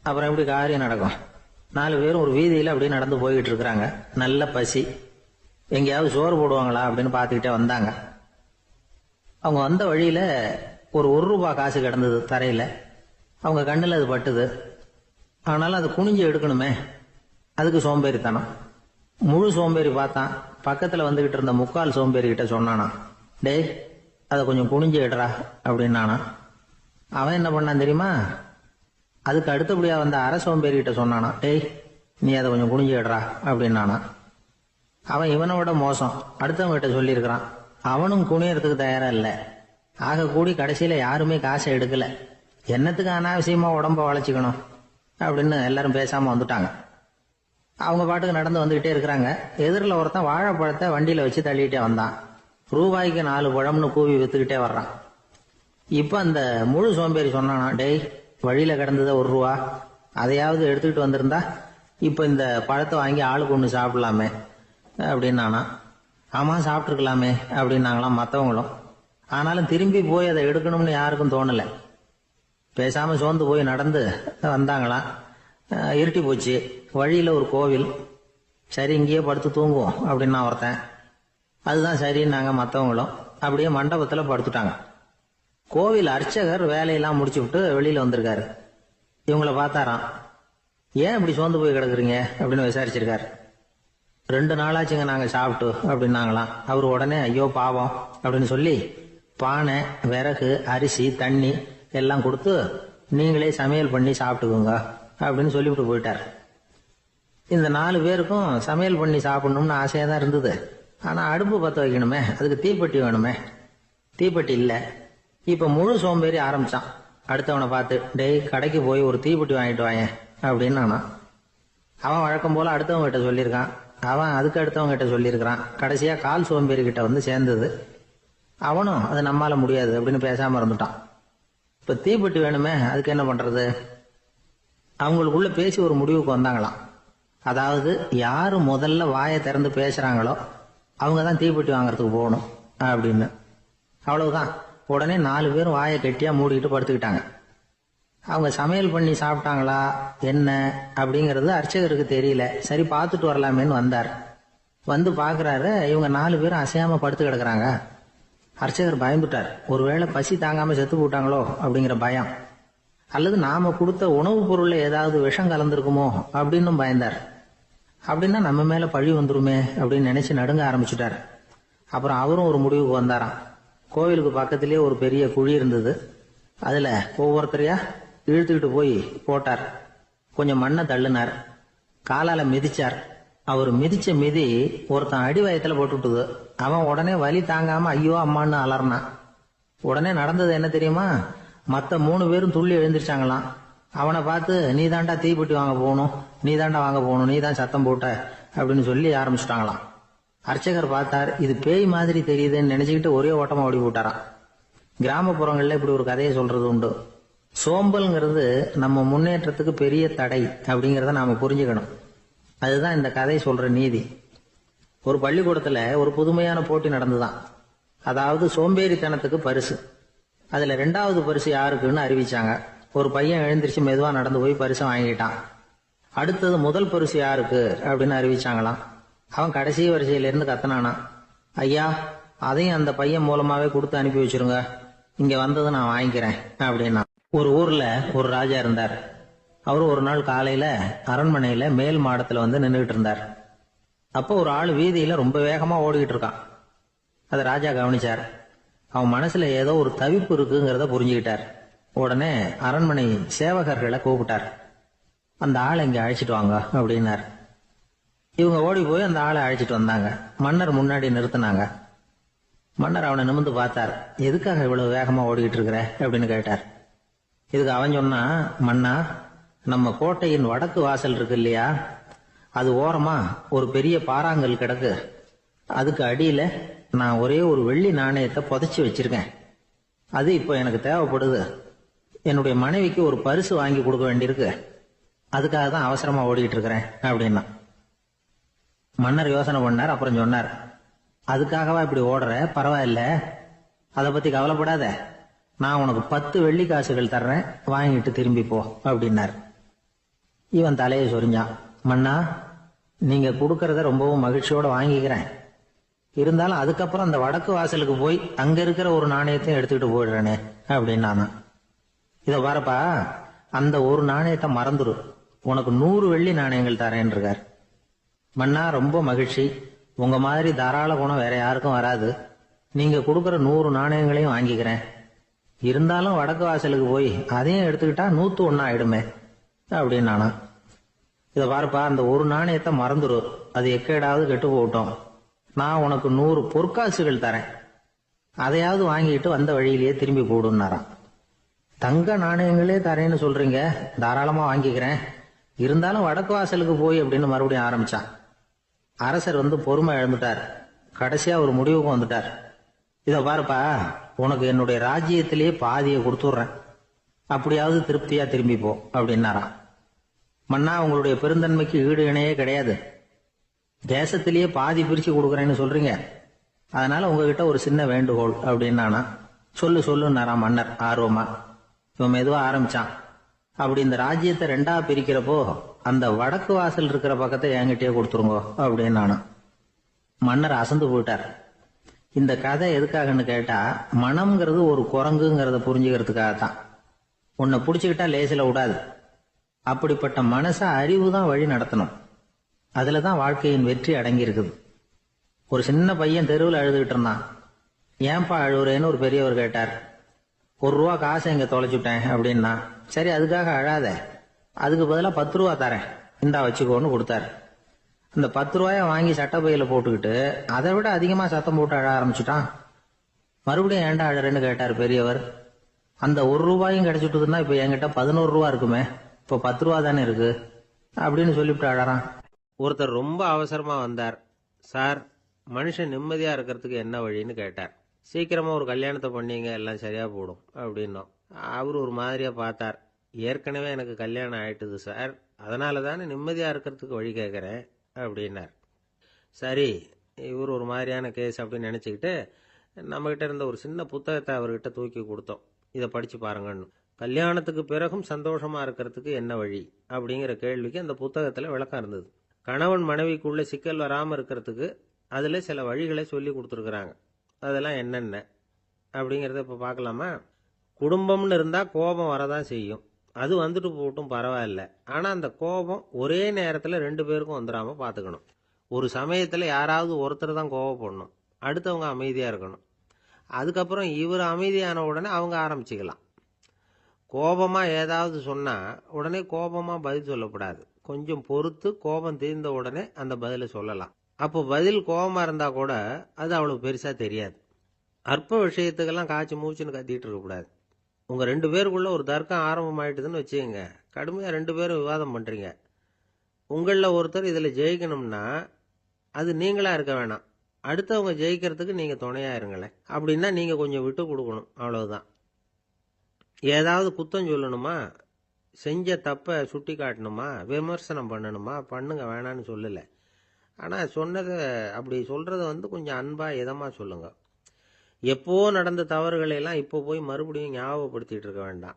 B: அப்புறம் எப்படி காரியம் நடக்கும்? 4 பேரும் ஒரு வீதியில அப்படியே நடந்து போய்கிட்டு இருக்கிறாங்க. நல்ல பசி, எங்கேயாவது சோறு போடுவாங்களா அப்படின்னு பார்த்துக்கிட்டே வந்தாங்க. அவங்க வந்த வழியில ஒரு 1 ரூபாய் காசு கிடந்தது தரையில. அவங்க கண்ணுல அது பட்டுது. ஆனாலும் அது குனிஞ்சு எடுக்கணுமே, அதுக்கு சோம்பேறித்தனம். முழு சோம்பேறி பார்த்தான். பக்கத்துல வந்துகிட்டு இருந்த முக்கால் சோம்பேறி கிட்ட சொன்னானா, டேய் அதை கொஞ்சம் குனிஞ்சு எடுறா அப்படின்னானா. அவன் என்ன பண்ணான் தெரியுமா, அதுக்கு அடுத்தபடியா வந்த அரை சோம்பேறி கிட்ட சொன்னானா, டேய் நீ அதை கொஞ்சம் குனிஞ்சு எடுறா அப்படின்னானா. அவன் இவனோட மோசம், அடுத்தவங்க கிட்ட சொல்லியிருக்கிறான். அவனும் குனியறதுக்கு தயாரா இல்லை. ஆக கூடி கடைசியில யாருமே காசை எடுக்கல. என்னத்துக்கு அனாவசியமா உடம்ப வளைச்சிக்கணும் அப்படின்னு எல்லாரும் பேசாம வந்துட்டாங்க. அவங்க பாட்டுக்கு நடந்து வந்துகிட்டே இருக்கிறாங்க. எதிரில் ஒருத்தன் வாழைப்பழத்தை வண்டியில வச்சு தள்ளிட்டே வந்தான். ரூபாய்க்கு 4 பழம்னு கூவி வித்துக்கிட்டே வர்றான். இப்ப அந்த முழு சோம்பேறி சொன்னானா, டேய் வழியில கிடந்தது 1 ரூபா, அதையாவது எடுத்துக்கிட்டு வந்திருந்தா இப்போ இந்த பழத்தை வாங்கி ஆளுக்கு ஒன்று சாப்பிடலாமே அப்படின்னானா. ஆமாம் சாப்பிட்ருக்கலாமே அப்படின்னாங்களாம் மற்றவங்களும். ஆனாலும் திரும்பி போய் அதை எடுக்கணும்னு யாருக்கும் தோணலை. பேசாமல் சோர்ந்து போய் நடந்து வந்தாங்களாம். இருட்டி போச்சு. வழியில் ஒரு கோவில். சரி இங்கேயே படுத்து தூங்குவோம் அப்படின்னா ஒருத்தன். அதுதான் சரின்னாங்க மற்றவங்களும். அப்படியே மண்டபத்தில் படுத்துட்டாங்க. கோவில் அர்ச்சகர் வேலையெல்லாம் முடிச்சு விட்டு வெளியில் வந்திருக்காரு. இவங்கள பார்த்தாராம். ஏன் இப்படி சோர்ந்து போய் கிடக்குறீங்க அப்படின்னு விசாரிச்சிருக்காரு. 2 நாளாச்சுங்க நாங்கள் சாப்பிட்டு அப்படின்னாங்களாம். அவர் உடனே ஐயோ பாவம் அப்படின்னு சொல்லி பானை, விறகு, அரிசி, தண்ணி எல்லாம் கொடுத்து நீங்களே சமையல் பண்ணி சாப்பிட்டுக்குங்க அப்படின்னு சொல்லிவிட்டு போயிட்டார். இந்த 4 பேருக்கும் சமையல் பண்ணி சாப்பிடணும்னு ஆசையாக தான் இருந்தது. ஆனால் அடுப்பு பற்ற வைக்கணுமே, அதுக்கு தீப்பெட்டி வேணுமே. தீப்பெட்டி இல்லை. இப்போ முழு சோம்பேறி ஆரம்பிச்சான். அடுத்தவனை பார்த்து டேய் கடைக்கு போய் ஒரு தீப்பெட்டி வாங்கிட்டு வாயேன் அப்படின்னு நானா. அவன் வழக்கம் போல அடுத்தவங்க கிட்ட சொல்லியிருக்கான். அவன் அதுக்கு அடுத்தவங்க கிட்ட சொல்லியிருக்கிறான். கடைசியாக கால் சோம்பேறி கிட்ட வந்து சேர்ந்தது. அவனும் அது நம்மால முடியாது அப்படின்னு பேசாம இருந்துட்டான். இப்ப தீப்பெட்டி வேணுமே, அதுக்கு என்ன பண்றது? அவங்களுக்குள்ள பேசி ஒரு முடிவுக்கு வந்தாங்களாம். அதாவது யாரு முதல்ல வாயை திறந்து பேசுறாங்களோ அவங்க தான் தீப்பெட்டி வாங்கறதுக்கு போகணும் அப்படின்னு. அவ்வளவுதான். உடனே 4 பேரும் வாயை கெட்டியா மூடிக்கிட்டு படுத்துக்கிட்டாங்க. அவங்க சமையல் பண்ணி சாப்பிட்டாங்களா என்ன அப்படிங்கிறது அர்ச்சகருக்கு தெரியல. சரி பார்த்துட்டு வரலாமேன்னு வந்தார். வந்து பாக்குறாரு, இவங்க 4 பேரும் அசையாம படுத்து கிடக்குறாங்க. அர்ச்சகர் பயந்துட்டார். ஒருவேளை பசி தாங்காம செத்து போட்டாங்களோ அப்படிங்கிற பயம், அல்லது நாம கொடுத்த உணவுப் பொருள்ல ஏதாவது விஷம் கலந்துருக்குமோ அப்படின்னு பயந்தார். அப்படின்னா நம்ம மேல பழி வந்துருமே அப்படின்னு நினைச்சு நடுங்க ஆரம்பிச்சுட்டார். அப்புறம் அவரும் ஒரு முடிவுக்கு வந்தாராம். கோவிலுக்கு பக்கத்திலேயே ஒரு பெரிய குழி இருந்தது. அதுல ஒவ்வொருத்தரையா இழுத்துக்கிட்டு போய் போட்டார். கொஞ்சம் மண்ணை தள்ளினார். காலால மிதிச்சார். அவர் மிதிச்ச மிதி ஒருத்தன் அடி வயத்துல போட்டுவிட்டது. அவன் உடனே வலி தாங்காம ஐயோ அம்மான்னு அலர்னான். உடனே நடந்தது என்ன தெரியுமா? மத்த 3 பேரும் துள்ளி எழுந்திருச்சாங்களாம். அவனை பார்த்து நீ தாண்டா தீப்பெட்டி வாங்க போகணும், நீ தாண்டா வாங்க போகணும், நீ தான் சத்தம் போட்ட அப்படின்னு சொல்லி ஆரம்பிச்சுட்டாங்களாம். அர்ச்சகர் பார்த்தார். இது பேய் மாதிரி தெரியுதுன்னு நினைச்சுக்கிட்டு ஒரே ஓட்டமா ஓடி போட்டாராம். கிராமப்புறங்கள்ல இப்படி ஒரு கதையை சொல்றது உண்டு. சோம்பல்ங்கிறது நம்ம முன்னேற்றத்துக்கு பெரிய தடை அப்படிங்கறத நாம புரிஞ்சுக்கணும். அதுதான் இந்த கதை சொல்ற நீதி. ஒரு பள்ளிக்கூடத்துல ஒரு புதுமையான போட்டி நடந்துதான். அதாவது சோம்பேறித்தனத்துக்கு பரிசு. அதுல 2வது பரிசு யாருக்குன்னு அறிவிச்சாங்க. ஒரு பையன் எழுந்திருச்சு மெதுவா நடந்து போய் பரிசை வாங்கிட்டான். அடுத்தது முதல் பரிசு யாருக்கு அப்படின்னு அறிவிச்சாங்களாம். அவன் கடைசி வரிசையில இருந்து கத்தனானா, ஐயா அதையும் அந்த பையன் மூலமாவே கொடுத்து அனுப்பி வச்சிருங்க, இங்க வந்ததை நான் வாங்கிக்கிறேன் அப்படின்னா. ஒரு ஊர்ல ஒரு ராஜா இருந்தார். அவரு ஒரு நாள் காலையில அரண்மனையில மேல் மாடத்துல வந்து நின்றுகிட்டு இருந்தார். அப்போ ஒரு ஆள் வீதியில ரொம்ப வேகமா ஓடிக்கிட்டு இருக்கான். அதை ராஜா கவனிச்சார். அவன் மனசுல ஏதோ ஒரு தவிப்பு இருக்குங்கிறத புரிஞ்சுக்கிட்டார். உடனே அரண்மனை சேவகர்களை கூப்பிட்டார். அந்த ஆளை இங்க அழைச்சிட்டு வாங்க அப்படின்னார். இவங்க ஓடி போய் அந்த ஆளை அழைச்சிட்டு வந்தாங்க. மன்னர் முன்னாடி நிறுத்தினாங்க. மன்னர் அவனை நிமிர்ந்து பார்த்தார். எதுக்காக இவ்வளவு வேகமா ஓடிக்கிட்டு இருக்கிற அப்படின்னு கேட்டார். இதுக்கு அவன் சொன்னா, மன்னா நம்ம கோட்டையின் வடக்கு வாசல் இருக்கு இல்லையா, அது ஓரமா ஒரு பெரிய பாறாங்கல் கிடக்கு. அதுக்கு அடியில நான் ஒரே ஒரு வெள்ளி நாணயத்தை புதைச்சி வச்சிருக்கேன். அது இப்போ எனக்கு தேவைப்படுது. என்னுடைய மனைவிக்கு ஒரு பரிசு வாங்கி கொடுக்க வேண்டியிருக்கு. அதுக்காக தான் அவசரமா ஓடிக்கிட்டு இருக்கிறேன் அப்படின்னா. மன்னர் யோசனை பண்ணார். அப்புறம் சொன்னார், அதுக்காகவா இப்படி ஓடுற? பரவாயில்ல, அதை பத்தி கவலைப்படாத. நான் உனக்கு 10 வெள்ளி காசுகள் தர்றேன், வாங்கிட்டு திரும்பி போ அப்படின்னார். இவன் தலையை சொரிஞ்சான். மன்னா நீங்க கொடுக்கறத ரொம்பவும் மகிழ்ச்சியோட வாங்கிக்கிறேன். இருந்தாலும் அதுக்கப்புறம் அந்த வடக்கு வாசலுக்கு போய் அங்க இருக்கிற ஒரு நாணயத்தையும் எடுத்துக்கிட்டு போயிடுறேனே அப்படின்னானா. இத பாருப்பா, அந்த ஒரு நாணயத்தை மறந்துடு, உனக்கு 100 வெள்ளி நாணயங்கள் தரேன் இருக்கார். மன்னா ரொம்ப மகிழ்ச்சி, உங்க மாதிரி தாராள குணம் வேற யாருக்கும் வராது. நீங்க கொடுக்கற 100 நாணயங்களையும் வாங்கிக்கிறேன். இருந்தாலும் வடக்கு வாசலுக்கு போய் அதையும் எடுத்துக்கிட்டா 101 ஆயிடுமே அப்படின்னானா. இத பாருப்பா, அந்த ஒரு நாணயத்தை மறந்துடு, அது எக்கேடாவது கெட்டு போகட்டும். நான் உனக்கு 100 பொற்காசுகள் தரேன், அதையாவது வாங்கிட்டு வந்த வழியிலேயே திரும்பி போடுன்னாராம். தங்க நாணயங்களே தரேன்னு சொல்றீங்க, தாராளமா வாங்கிக்கிறேன். இருந்தாலும் வடக்கு வாசலுக்கு போய் அப்படின்னு மறுபடியும் ஆரம்பிச்சான். அரசர் வந்து பொறுமை இழந்துட்டார். கடைசியா ஒரு முடிவுக்கு வந்துட்டார். இத பாருப்பா, உனக்கு என்னுடைய ராஜ்யத்திலேயே பாதியை கொடுத்துடுறேன், அப்படியாவது திருப்தியா திரும்பி போ அப்படின்னாராம். மன்னா, உங்களுடைய பெருந்தன்மைக்கு ஈடு இணையே கிடையாது. தேசத்திலேயே பாதி பிரிச்சு கொடுக்குறேன்னு சொல்றீங்க, அதனால உங்ககிட்ட ஒரு சின்ன வேண்டுகோள் அப்படின்னானா. சொல்லுன்னாராம் மன்னர் ஆர்வமா. இவன் மெதுவா ஆரம்பிச்சான். அப்படி இந்த ராஜ்யத்தை ரெண்டா பிரிக்கிறப்போ அந்த வடக்கு வாசல் இருக்கிற பக்கத்தை என்கிட்டயே கொடுத்துருங்கோ அப்படின்னு நானும். மன்னர் அசந்து போயிட்டார். இந்த கதை எதுக்காகன்னு கேட்டா, மனம்ங்கிறது ஒரு குரங்குங்கிறத புரிஞ்சுக்கிறதுக்காகத்தான். உன்னை பிடிச்சுக்கிட்டா லேசில விடாது. அப்படிப்பட்ட மனச அறிவு தான் வழி நடத்தணும். அதுலதான் வாழ்க்கையின் வெற்றி அடங்கி இருக்குது. ஒரு சின்ன பையன் தெருவில் அழுதுகிட்டு இருந்தான். ஏன்பா அழுவுறேன்னு ஒரு பெரியவர் கேட்டார். ₹1 காசை இங்க தொலைச்சுட்டேன் அப்படின்னா. சரி, அதுக்காக அழாத, அதுக்கு பதிலா 10 ரூபா தரேன், இந்தா வச்சுக்கோன்னு கொடுத்தாரு. அந்த 10 ரூபாய வாங்கி சட்டப்பையில போட்டுக்கிட்டு அதை விட அதிகமா சத்தம் போட்டு அழ ஆரம்பிச்சுட்டான். மறுபடியும் ஏன்டா அழறேன்னு கேட்டார் பெரியவர். அந்த ₹1 கிடைச்சிட்டுதுன்னா இப்ப என்கிட்ட 11 ரூபா இருக்குமே, இப்ப 10 ரூபா தானே இருக்கு அப்படின்னு சொல்லிவிட்டு அழறான்.
A: ஒருத்தர் ரொம்ப அவசரமா வந்தார். சார், மனுஷன் நிம்மதியா இருக்கிறதுக்கு என்ன வழின்னு கேட்டார். சீக்கிரமா ஒரு கல்யாணத்தை பண்ணீங்க, எல்லாம் சரியா போடும் அப்படின்னோம். அவர் ஒரு மாதிரியா பார்த்தார். ஏற்கனவே எனக்கு கல்யாணம் ஆயிட்டுது சார், அதனால தானே நிம்மதியா இருக்கிறதுக்கு வழி கேட்கறேன் அப்படின்னார். சரி, இவர் ஒரு மாதிரியான கேஸ் அப்படின்னு நினைச்சுக்கிட்டு நம்மகிட்ட இருந்த ஒரு சின்ன புத்தகத்தை அவர்கிட்ட தூக்கி கொடுத்தோம். இதை படிச்சு பாருங்கன்னு. கல்யாணத்துக்கு பிறகும் சந்தோஷமா இருக்கிறதுக்கு என்ன வழி அப்படிங்கிற கேள்விக்கு அந்த புத்தகத்துல விளக்கம் இருந்தது. கணவன் மனைவிக்குள்ள சிக்கல் வராம இருக்கிறதுக்கு அதுல சில வழிகளை சொல்லி கொடுத்துருக்குறாங்க. அதெல்லாம் என்னென்ன அப்படிங்கிறத இப்போ பார்க்கலாமா? குடும்பம்னு இருந்தால் கோபம் வரதான் செய்யும். அது வந்துட்டு போட்டும் பரவாயில்ல. ஆனால் அந்த கோபம் ஒரே நேரத்தில் 2 பேருக்கும் வந்துடாமல் பார்த்துக்கணும். ஒரு சமயத்தில் யாராவது ஒருத்தர் தான் கோபப்படணும், அடுத்தவங்க அமைதியாக இருக்கணும். அதுக்கப்புறம் இவர் அமைதியான உடனே அவங்க ஆரம்பிச்சுக்கலாம். கோபமாக ஏதாவது சொன்னால் உடனே கோபமாக பதில் சொல்லக்கூடாது. கொஞ்சம் பொறுத்து கோபம் தீர்ந்த உடனே அந்த பதிலை சொல்லலாம். அப்போ பதில் கோபமாக இருந்தால் கூட அது அவ்வளவு பெருசாக தெரியாது. அற்ப விஷயத்துக்கெல்லாம் காய்ச்சி மூச்சுன்னு கத்திட்டு இருக்கக்கூடாது. உங்கள் 2 பேருக்குள்ள ஒரு தர்க்கம் ஆரம்பமாயிட்டுதுன்னு வச்சுக்கோங்க. கடுமையாக 2 பேரும் விவாதம் பண்ணுறீங்க. உங்களில் ஒருத்தர் இதில் ஜெயிக்கணும்னா அது நீங்களாக இருக்க வேணாம், அடுத்தவங்க ஜெயிக்கிறதுக்கு நீங்கள் துணையாக இருங்களேன். அப்படின்னா நீங்கள் கொஞ்சம் விட்டு கொடுக்கணும், அவ்வளவுதான். ஏதாவது குத்தம் சொல்லணுமா, செஞ்ச தப்பை சுட்டி காட்டணுமா, விமர்சனம் பண்ணணுமா, பண்ணுங்க, வேணான்னு சொல்லலை. ஆனால் சொன்னதை அப்படி சொல்கிறத கொஞ்சம் அன்பாக இதமாக சொல்லுங்க. எப்போ நடந்த தவறுகளையெல்லாம் இப்போ போய் மறுபடியும் ஞாபகப்படுத்திட்டு இருக்க வேண்டாம்.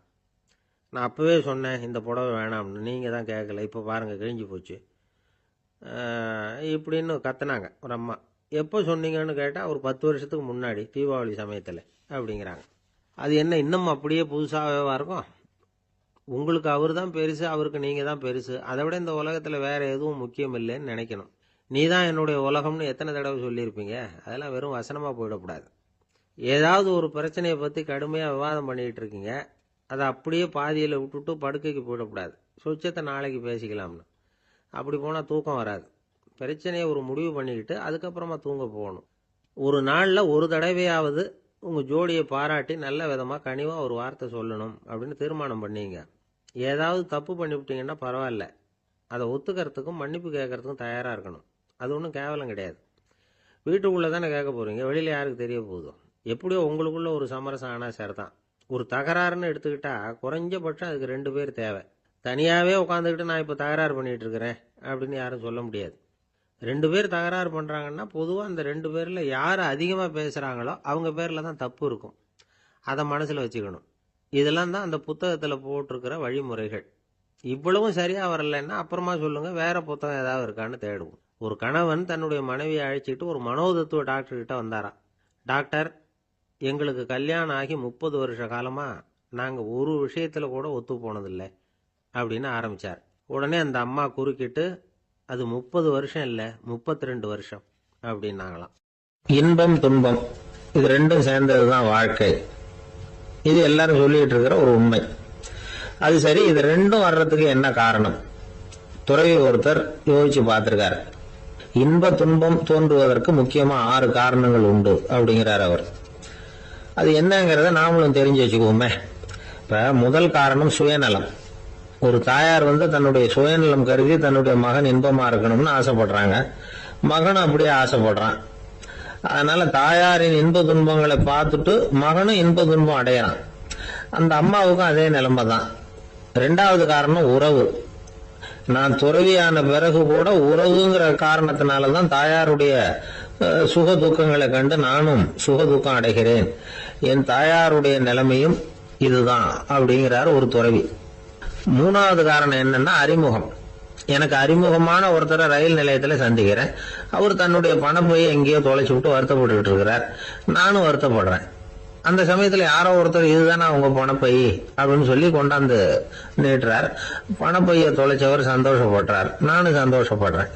A: நான் அப்போவே சொன்னேன் இந்த புடவை வேணாம்னு, நீங்கள் தான் கேட்கல, இப்போ பாருங்கள் கிழிஞ்சு போச்சு இப்படின்னு கத்துனாங்க ஒரு அம்மா. எப்போ சொன்னீங்கன்னு கேட்டால் ஒரு 10 வருஷத்துக்கு முன்னாடி தீபாவளி சமயத்தில் அப்படிங்கிறாங்க. அது என்ன இன்னும் அப்படியே புதுசாகவே இருக்கும்? உங்களுக்கு அவர் தான் பெருசு, அவருக்கு நீங்கள் தான் பெருசு. அதை விட இந்த உலகத்தில் வேறு எதுவும் முக்கியம் இல்லைன்னு நினைக்கணும். நீ தான் என்னுடைய உலகம்னு எத்தனை தடவை சொல்லியிருப்பீங்க? அதெல்லாம் வெறும் வசனமாக போயிடக்கூடாது. ஏதாவது ஒரு பிரச்சனையை பற்றி கடுமையாக விவாதம் பண்ணிக்கிட்டு இருக்கீங்க, அதை அப்படியே பாதியில் விட்டுட்டு படுக்கைக்கு போயிடக்கூடாது. சொச்சத்தை நாளைக்கு பேசிக்கலாம்னு. அப்படி போனால் தூக்கம் வராது. பிரச்சனையை ஒரு முடிவு பண்ணிக்கிட்டு அதுக்கப்புறமா தூங்க போகணும். ஒரு நாளில் ஒரு தடவையாவது உங்கள் ஜோடியை பாராட்டி நல்ல விதமாக கனிவாக ஒரு வார்த்தை சொல்லணும் அப்படின்னு தீர்மானம் பண்ணீங்க. ஏதாவது தப்பு பண்ணிவிட்டீங்கன்னா பரவாயில்ல, அதை ஒத்துக்கிறதுக்கும் மன்னிப்பு கேட்கறதுக்கும் தயாராக இருக்கணும். அது ஒன்றும் கேவலம் கிடையாது. வீட்டுக்குள்ளே தானே கேட்க போகிறீங்க, வெளியில் யாருக்கு தெரிய போதும்? எப்படியோ உங்களுக்குள்ள ஒரு சமரசம் ஆனால் சரிதான். ஒரு தகராறுன்னு எடுத்துக்கிட்டா குறைஞ்சபட்சம் அதுக்கு 2 பேர் தேவை. தனியாகவே உட்காந்துக்கிட்டு நான் இப்போ தகராறு பண்ணிகிட்டு இருக்கிறேன் அப்படின்னு யாரும் சொல்ல முடியாது. 2 பேர் தகராறு பண்ணுறாங்கன்னா பொதுவாக அந்த 2 பேரில் யார் அதிகமாக பேசுகிறாங்களோ அவங்க பேரில் தான் தப்பு இருக்கும். அதை மனசில் வச்சுக்கணும். இதெல்லாம் தான் அந்த புத்தகத்தில் போட்டிருக்கிற வழிமுறைகள். இவ்வளவும் சரியாக வரலைன்னா அப்புறமா சொல்லுங்கள், வேற புத்தகம் ஏதாவது இருக்கான்னு தேடுவோம். ஒரு கணவன் தன்னுடைய மனைவியை அழைச்சிட்டு ஒரு மனோதத்துவ டாக்டர்கிட்ட வந்தாராம். டாக்டர், எங்களுக்கு கல்யாணம் ஆகி 30 வருஷ காலமா நாங்கள் ஒரு விஷயத்துல கூட ஒத்து போனதில்லை அப்படின்னு ஆரம்பிச்சார். உடனே அந்த அம்மா குறுக்கிட்டு, அது 30 வருஷம் இல்லை 32 வருஷம் அப்படின்னாங்களாம். இன்பம் துன்பம் இது 2ம் சேர்ந்ததுதான் வாழ்க்கை. இது எல்லாரும் சொல்லிட்டு இருக்கிற ஒரு உண்மை. அது சரி, இது 2ம் வர்றதுக்கு என்ன காரணம்? துறவி ஒருத்தர் யோசிச்சு பார்த்திருக்காரு. இன்ப துன்பம் தோன்றுவதற்கு முக்கியமா 6 காரணங்கள் உண்டு அப்படிங்கிறார் அவர். அது என்னங்கிறத நாமளும் தெரிஞ்சு வச்சுக்குவோமே. இப்ப முதல் காரணம் சுயநலம். ஒரு தாயார் தன்னுடைய சுயநலம் கருதி தன்னுடைய மகன் இன்பமா இருக்கணும்னு ஆசைப்படுறாங்க. மகனும் அப்படியே ஆசைப்படுறான். அதனால தாயாரின் இன்ப துன்பங்களை பார்த்துட்டு மகனும் இன்ப துன்பம் அடையறான். அந்த அம்மாவுக்கும் அதே நிலைமை தான். 2வது காரணம் உறவு. நான் துறவியான பிறகு கூட உறவுங்கிற காரணத்தினாலதான் தாயாருடைய சுக துக்கங்களை கண்டு நானும் சுக துக்கம் அடைகிறேன். என் தாயாருடைய நிலைமையும் இதுதான் அப்படிங்கிறார் ஒரு துறவி. மூணாவது காரணம் என்னன்னா அறிமுகம். எனக்கு அறிமுகமான ஒருத்தரை ரயில் நிலையத்தில் சந்திக்கிறேன். அவர் தன்னுடைய பணப்பையை எங்கேயோ தொலைச்சு விட்டு வருத்தப்பட்டு இருக்கிறார். நானும் வருத்தப்படுறேன். அந்த சமயத்தில் யாரோ ஒருத்தர் இதுதானே அவங்க பணப்பை அப்படின்னு சொல்லி கொண்டாந்து நீட்டுறார். பணப்பையை தொலைச்சவர் சந்தோஷப்படுறார், நானும் சந்தோஷப்படுறேன்.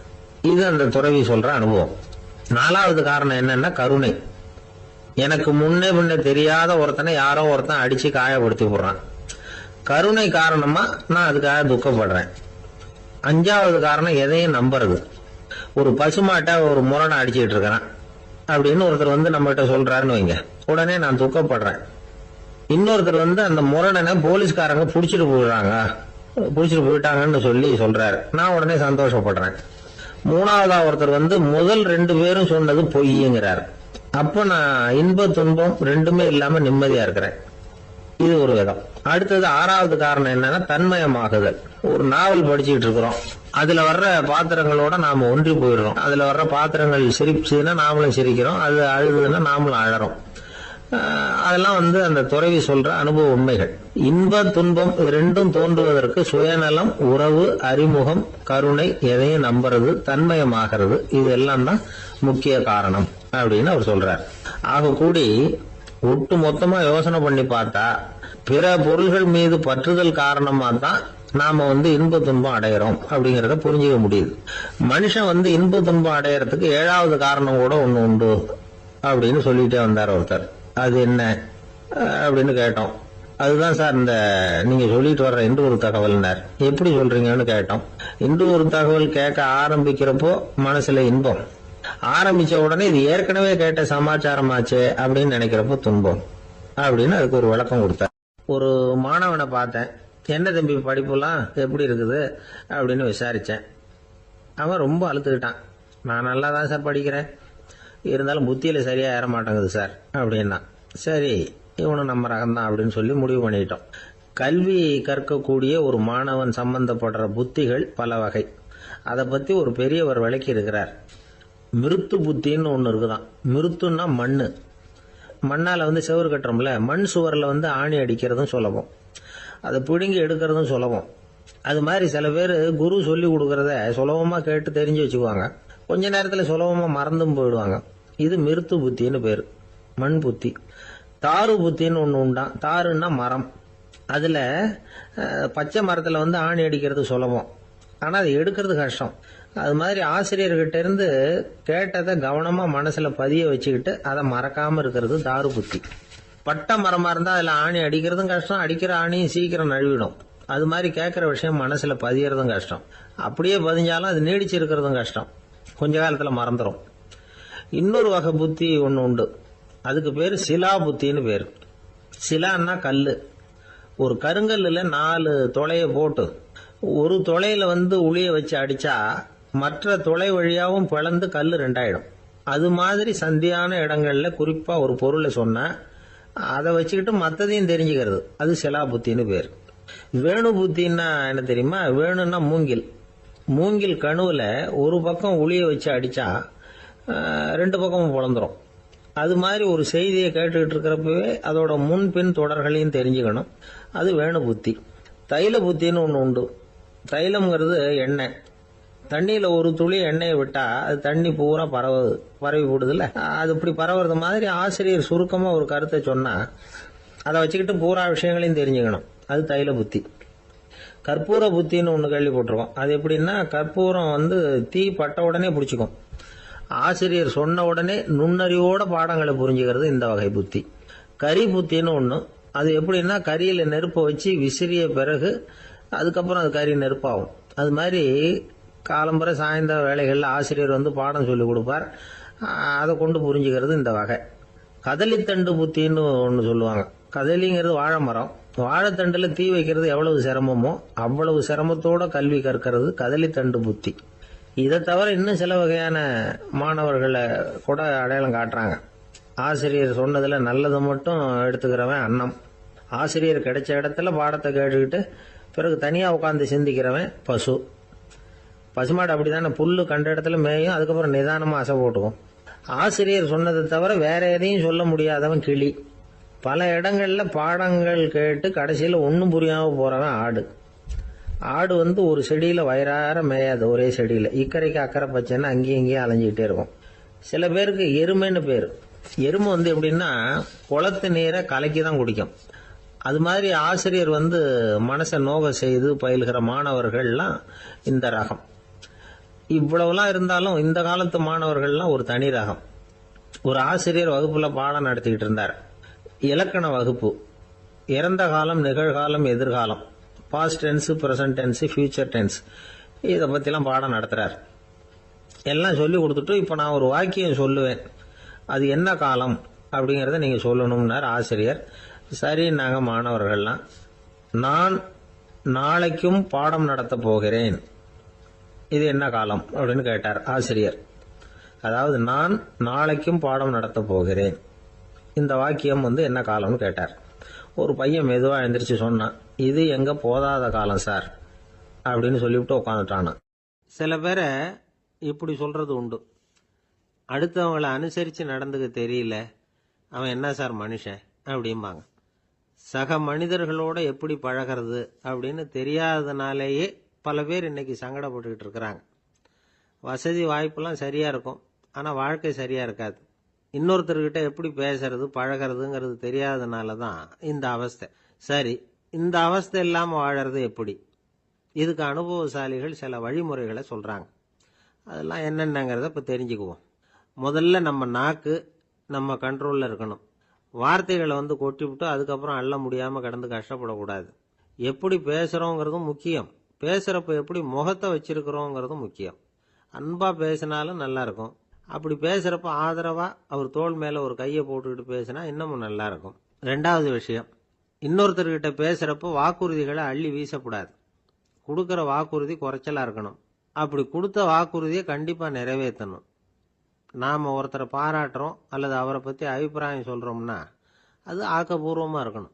A: இது அந்த துறவி சொல்ற அனுபவம். நாலாவது காரணம் என்னன்னா கருணை. எனக்கு முன்னே பின்ன தெரியாத ஒருத்தனை யாரோ ஒருத்தன் அடிச்சு காயப்படுத்தி போடுறான். கருணை காரணமா நான் அதுக்காக துக்கப்படுறேன். அஞ்சாவது காரணம் எதையும் நம்புறது. ஒரு பசுமாட்டை ஒரு முரணை அடிச்சுட்டு இருக்கிறான் அப்படின்னு ஒருத்தர் வந்து நம்மகிட்ட சொல்றாருன்னு வைங்க, உடனே நான் துக்கப்படுறேன். இன்னொருத்தர் வந்து அந்த முரணனை போலீஸ்காரங்க புடிச்சிட்டு போயிட்டாங்கன்னு சொல்லி சொல்றாரு, நான் உடனே சந்தோஷப்படுறேன். மூணாவதா ஒருத்தர் வந்து முதல் 2 பேரும் சொன்னது பொய்யுங்கிறார். அப்ப நான் இன்ப துன்பம் ரெண்டுமே இல்லாம நிம்மதியா இருக்கிறேன். இது ஒரு விதம். அடுத்தது 6வது காரணம் என்னன்னா தன்மயமாகுதல். ஒரு நாவல் படிச்சுட்டு இருக்கிறோம், அதுல வர்ற பாத்திரங்களோட நாம ஒன்றி போயிடுறோம். அதுல வர்ற பாத்திரங்கள் சிரிச்சுன்னா நாமளும் சிரிக்கிறோம், அது அழுதுன்னா நாமளும் அழறோம். அதெல்லாம் வந்து அந்த துறவி சொல்ற அனுபவ உண்மைகள். இன்ப துன்பம் ரெண்டும் தோன்றுவதற்கு சுயநலம், உறவு, அறிமுகம், கருணை, எதையும் நம்புறது, தன்மயமாகிறது, இது எல்லாம் தான் முக்கிய காரணம் அப்படின்னு அவர் சொல்றார். ஆக கூடி ஒட்டு மொத்தமா யோசனை பண்ணி பார்த்தா பிற பொருள்கள் மீது பற்றுதல் காரணமா தான் நாம வந்து இன்ப துன்பம் அடையிறோம் அப்படிங்கறத புரிஞ்சுக்க முடியுது. மனுஷன் வந்து இன்ப துன்பம் அடையறதுக்கு 7வது காரணம் கூட ஒண்ணு உண்டு அப்படின்னு சொல்லிட்டே வந்தார் ஒருத்தர். அது என்ன அப்படின்னு கேட்டோம். அதுதான் சார் இந்த நீங்க சொல்லிட்டு வர்ற இன்று ஒரு தகவல்னார். எப்படி சொல்றீங்கன்னு கேட்டோம். இன்று ஒரு தகவல் கேட்க ஆரம்பிக்கிறப்போ மனசுல இன்பம், ஆரம்பிச்ச உடனே இது ஏற்கனவே கேட்ட சமாச்சாரமாச்சே அப்படின்னு நினைக்கிறப்போ துன்பம் அப்படின்னு அதுக்கு ஒரு விளக்கம் கொடுத்தார். ஒரு மாணவனை பார்த்தேன், என்ன தம்பி படிப்புலாம் எப்படி இருக்குது அப்படின்னு விசாரிச்சேன். அவன் ரொம்ப அழுத்துக்கிட்டான். நான் நல்லா தான் சார் படிக்கிறேன், இருந்தாலும் புத்தியில சரியா ஏற மாட்டேங்குது சார் அப்படின்னா. சரி, இவனும் நம்ம ரகம்தான் அப்படின்னு சொல்லி முடிவு பண்ணிட்டோம். கல்வி கற்கக்கூடிய ஒரு மாணவன் சம்பந்தப்படுற புத்திகள் பல வகை. அதை பத்தி ஒரு பெரியவர் விளக்கி இருக்கிறார். மிருத்து புத்தின்னு ஒண்ணு இருக்குதான். மிருத்துன்னா மண்ணு. மண்ணால வந்து செவுறு கட்டுறோம்ல, மண் சுவர்ல வந்து ஆணி அடிக்கிறதும் சுலபம், அதை பிடுங்கி எடுக்கிறதும் சுலபம். அது மாதிரி சில பேர் குரு சொல்லி கொடுக்கறத சுலபமா கேட்டு தெரிஞ்சு வச்சுக்குவாங்க, கொஞ்ச நேரத்துல சுலபமா மறந்தும் போயிடுவாங்க. இது மிருத்து புத்தின்னு பேரு, மண் புத்தி. தாரு புத்தின்னு ஒண்ணு உண்டான். தாருன்னா மரம். அதுல பச்சை மரத்துல வந்து ஆணி அடிக்கிறது சுலபம், ஆனா அதை எடுக்கிறது கஷ்டம். அது மாதிரி ஆசிரியர்கிட்ட இருந்து கேட்டதை கவனமா மனசுல பதிய வச்சுக்கிட்டு அதை மறக்காம இருக்கிறது தாரு புத்தி. பட்டை மரமா இருந்தா அதுல ஆணி அடிக்கிறதும் கஷ்டம், அடிக்கிற ஆணியும் சீக்கிரம் நழுவிடும். அது மாதிரி கேட்கிற விஷயம் மனசுல பதியறதும் கஷ்டம். அப்படியே பதிஞ்சாலும் அது நீடிச்சு இருக்கிறதும் கஷ்டம், கொஞ்ச காலத்துல மறந்துடும். இன்னொரு வகை புத்தி ஒண்ணு உண்டு, அதுக்கு பேரு சிலா புத்தின்னு பேரு. சிலான்னா கல்லு. ஒரு கருங்கல்லுல 4 துளைய போட்டு ஒரு துளையில வந்து உளிய வச்சு அடிச்சா மற்ற துளை வழியாவும் பிளந்து கல்லு 2 ஆயிடும். அது மாதிரி சந்தியான இடங்கள்ல குறிப்பா ஒரு பொருளை சொன்னா அதை வச்சுக்கிட்டு மற்றதையும் தெரிஞ்சுக்கிறது, அது சிலா புத்தின்னு பேர். வேணு புத்தின்னா என்ன தெரியுமா? வேணும்னா மூங்கில். மூங்கில் கணுவுல ஒரு பக்கம் உளிய வச்சு அடிச்சா 2 பக்கமும் பிளந்துரும். அது மாதிரி ஒரு செய்தியை கேட்டுக்கிட்டு இருக்கிறப்பவே அதோட முன்பின் தொடர்களையும் தெரிஞ்சுக்கணும், அது வேணு புத்தி. தைல புத்தின்னு ஒண்ணு உண்டு. தைலம்ங்கிறது எண்ணெய். தண்ணியில ஒரு துளி எண்ணெயை விட்டா அது தண்ணி பூரா பரவி போடுதுல்ல, அது இப்படி பரவுறது மாதிரி ஆசிரியர் சுருக்கமா ஒரு கருத்தை சொன்னா அதை வச்சுக்கிட்டு பூரா விஷயங்களையும் தெரிஞ்சுக்கணும், அது தைல புத்தி. கற்பூர புத்தின்னு ஒண்ணு கேள்விப்பட்டிருக்கோம். அது எப்படின்னா, கற்பூரம் வந்து தீ பட்ட உடனே பிடிச்சிக்கும். ஆசிரியர் சொன்ன உடனே நுண்ணறிவோட பாடங்களை புரிஞ்சுக்கிறது இந்த வகை புத்தி. கரி புத்தின்னு ஒண்ணு. அது எப்படின்னா, கரியில நெருப்பை வச்சு விசிறிய பிறகு அதுக்கப்புறம் அது கறி நெருப்பாகும். அது மாதிரி காலம்பரை சாயந்தர வேலைகள்ல ஆசிரியர் வந்து பாடம் சொல்லி கொடுப்பார், அதை கொண்டு புரிஞ்சுக்கிறது இந்த வகை. கதலித்தண்டு புத்தின்னு ஒன்று சொல்லுவாங்க. கதலிங்கிறது வாழை மரம். வாழைத்தண்டுல தீ வைக்கிறது எவ்வளவு சிரமமோ அவ்வளவு சிரமத்தோட கல்வி கற்கிறது கதலித்தண்டு புத்தி. இதை தவிர இன்னும் சில வகையான மாணவர்களை கூட அடையாளம் காட்டுறாங்க. ஆசிரியர் சொன்னதுல நல்லதை மட்டும் எடுத்துக்கிறவன் அன்னம். ஆசிரியர் கிடைச்ச இடத்துல பாடத்தை கேட்டுக்கிட்டு பிறகு தனியா உட்காந்து சிந்திக்கிறவன் பசு. பசுமாடு அப்படித்தானே, புல்லு கண்ட இடத்துல மேயும், அதுக்கப்புறம் நிதானமா அசை போட்டுக்கும். ஆசிரியர் சொன்னதை தவிர வேற எதையும் சொல்ல முடியாதவன் கிளி. பல இடங்கள்ல பாடங்கள் கேட்டு கடைசியில் ஒன்றும் புரியாம போறவன் ஆடு. ஆடு ஒரு செடியில வயிறார மேயாது, ஒரே செடியில இக்கரைக்கு அக்கறை பச்சைன்னு அங்கேயும் இங்கேயும் அலைஞ்சிக்கிட்டே இருக்கும். சில பேருக்கு எருமைன்னு பேர். எருமை எப்படின்னா குளத்து நீரை கலக்கி தான் குடிக்கும். அது மாதிரி ஆசிரியர் மனசை நோக செய்து பயில்கிற மாணவர்கள்லாம் இந்த ரகம். இவ்வளவுலாம் இருந்தாலும் இந்த காலத்து மாணவர்கள்லாம் ஒரு தனி ரகம். ஒரு ஆசிரியர் வகுப்புல பாடம் நடத்திக்கிட்டு இருந்தார். இலக்கண வகுப்பு. இறந்த காலம், நிகழ்காலம், எதிர்காலம், past tense, present tense, future tense, இதை பத்திலாம் பாடம் நடத்துறார். எல்லாம் சொல்லி கொடுத்துட்டு இப்ப நான் ஒரு வாக்கியம் சொல்லுவேன், அது என்ன காலம் அப்படிங்கறத நீங்க சொல்லணும்னார் ஆசிரியர். சரி, நாங்க மாணவர்கள்லாம், நான் நாளைக்கும் பாடம் நடத்த போகிறேன், இது என்ன காலம் அப்படின்னு கேட்டார் ஆசிரியர். அதாவது நான் நாளைக்கும் பாடம் நடத்த போகிறேன், இந்த வாக்கியம் என்ன காலம்னு கேட்டார். ஒரு பையன் மெதுவா எழுந்திரிச்சு சொன்னான், இது எங்க போதாத காலம் சார் அப்படின்னு சொல்லிவிட்டு உட்காந்துட்டானா. சில பேரை இப்படி சொல்றது உண்டு. அடுத்தவங்களை அனுசரிச்சு நடந்துக்க தெரியல, அவன் என்ன சார் மனுஷன் அப்படிம்பாங்க. சக மனிதர்களோட எப்படி பழகிறது அப்படின்னு தெரியாததுனாலேயே பல பேர் இன்னைக்கு சங்கடப்பட்டுக்கிட்டு இருக்கிறாங்க. வசதி வாய்ப்பெல்லாம் சரியா இருக்கும், ஆனா வாழ்க்கை சரியா இருக்காது. இன்னொருத்தர்கிட்ட எப்படி பேசுறது பழகிறதுங்கிறது தெரியாததுனால தான் இந்த அவஸ்தை. சரி, இந்த அவஸ்தை இல்லாம வாழறது எப்படி? இதுக்கு அனுபவசாலிகள் சில வழிமுறைகளை சொல்றாங்க. அதெல்லாம் என்னென்னங்கிறத இப்ப தெரிஞ்சுக்குவோம். முதல்ல நம்ம நாக்கு நம்ம கண்ட்ரோல்ல இருக்கணும். வார்த்தைகளை கொட்டிவிட்டு அதுக்கப்புறம் அள்ள முடியாம கிடந்து கஷ்டப்படக்கூடாது. எப்படி பேசுறோங்கிறதும் முக்கியம், பேசுறப்ப எப்படி முகத்தை வச்சிருக்கிறோங்கிறதும் முக்கியம். அன்பா பேசினாலும் நல்லா இருக்கும். அப்படி பேசுறப்ப ஆதரவா அவர் தோள் மேல ஒரு கையை போட்டுக்கிட்டு பேசினா இன்னமும் நல்லா இருக்கும். ரெண்டாவது விஷயம், இன்னொருத்தர்கிட்ட பேசுறப்ப வாக்குறுதிகளை அள்ளி வீசக்கூடாது. கொடுக்கற வாக்குறுதி குறைச்சலா இருக்கணும். அப்படி கொடுத்த வாக்குறுதியை கண்டிப்பா நிறைவேற்றணும். நாம ஒருத்தரை பாராட்டுறோம் அல்லது அவரை பத்தி அபிப்பிராயம் சொல்றோம்னா அது ஆக்கப்பூர்வமா இருக்கணும்.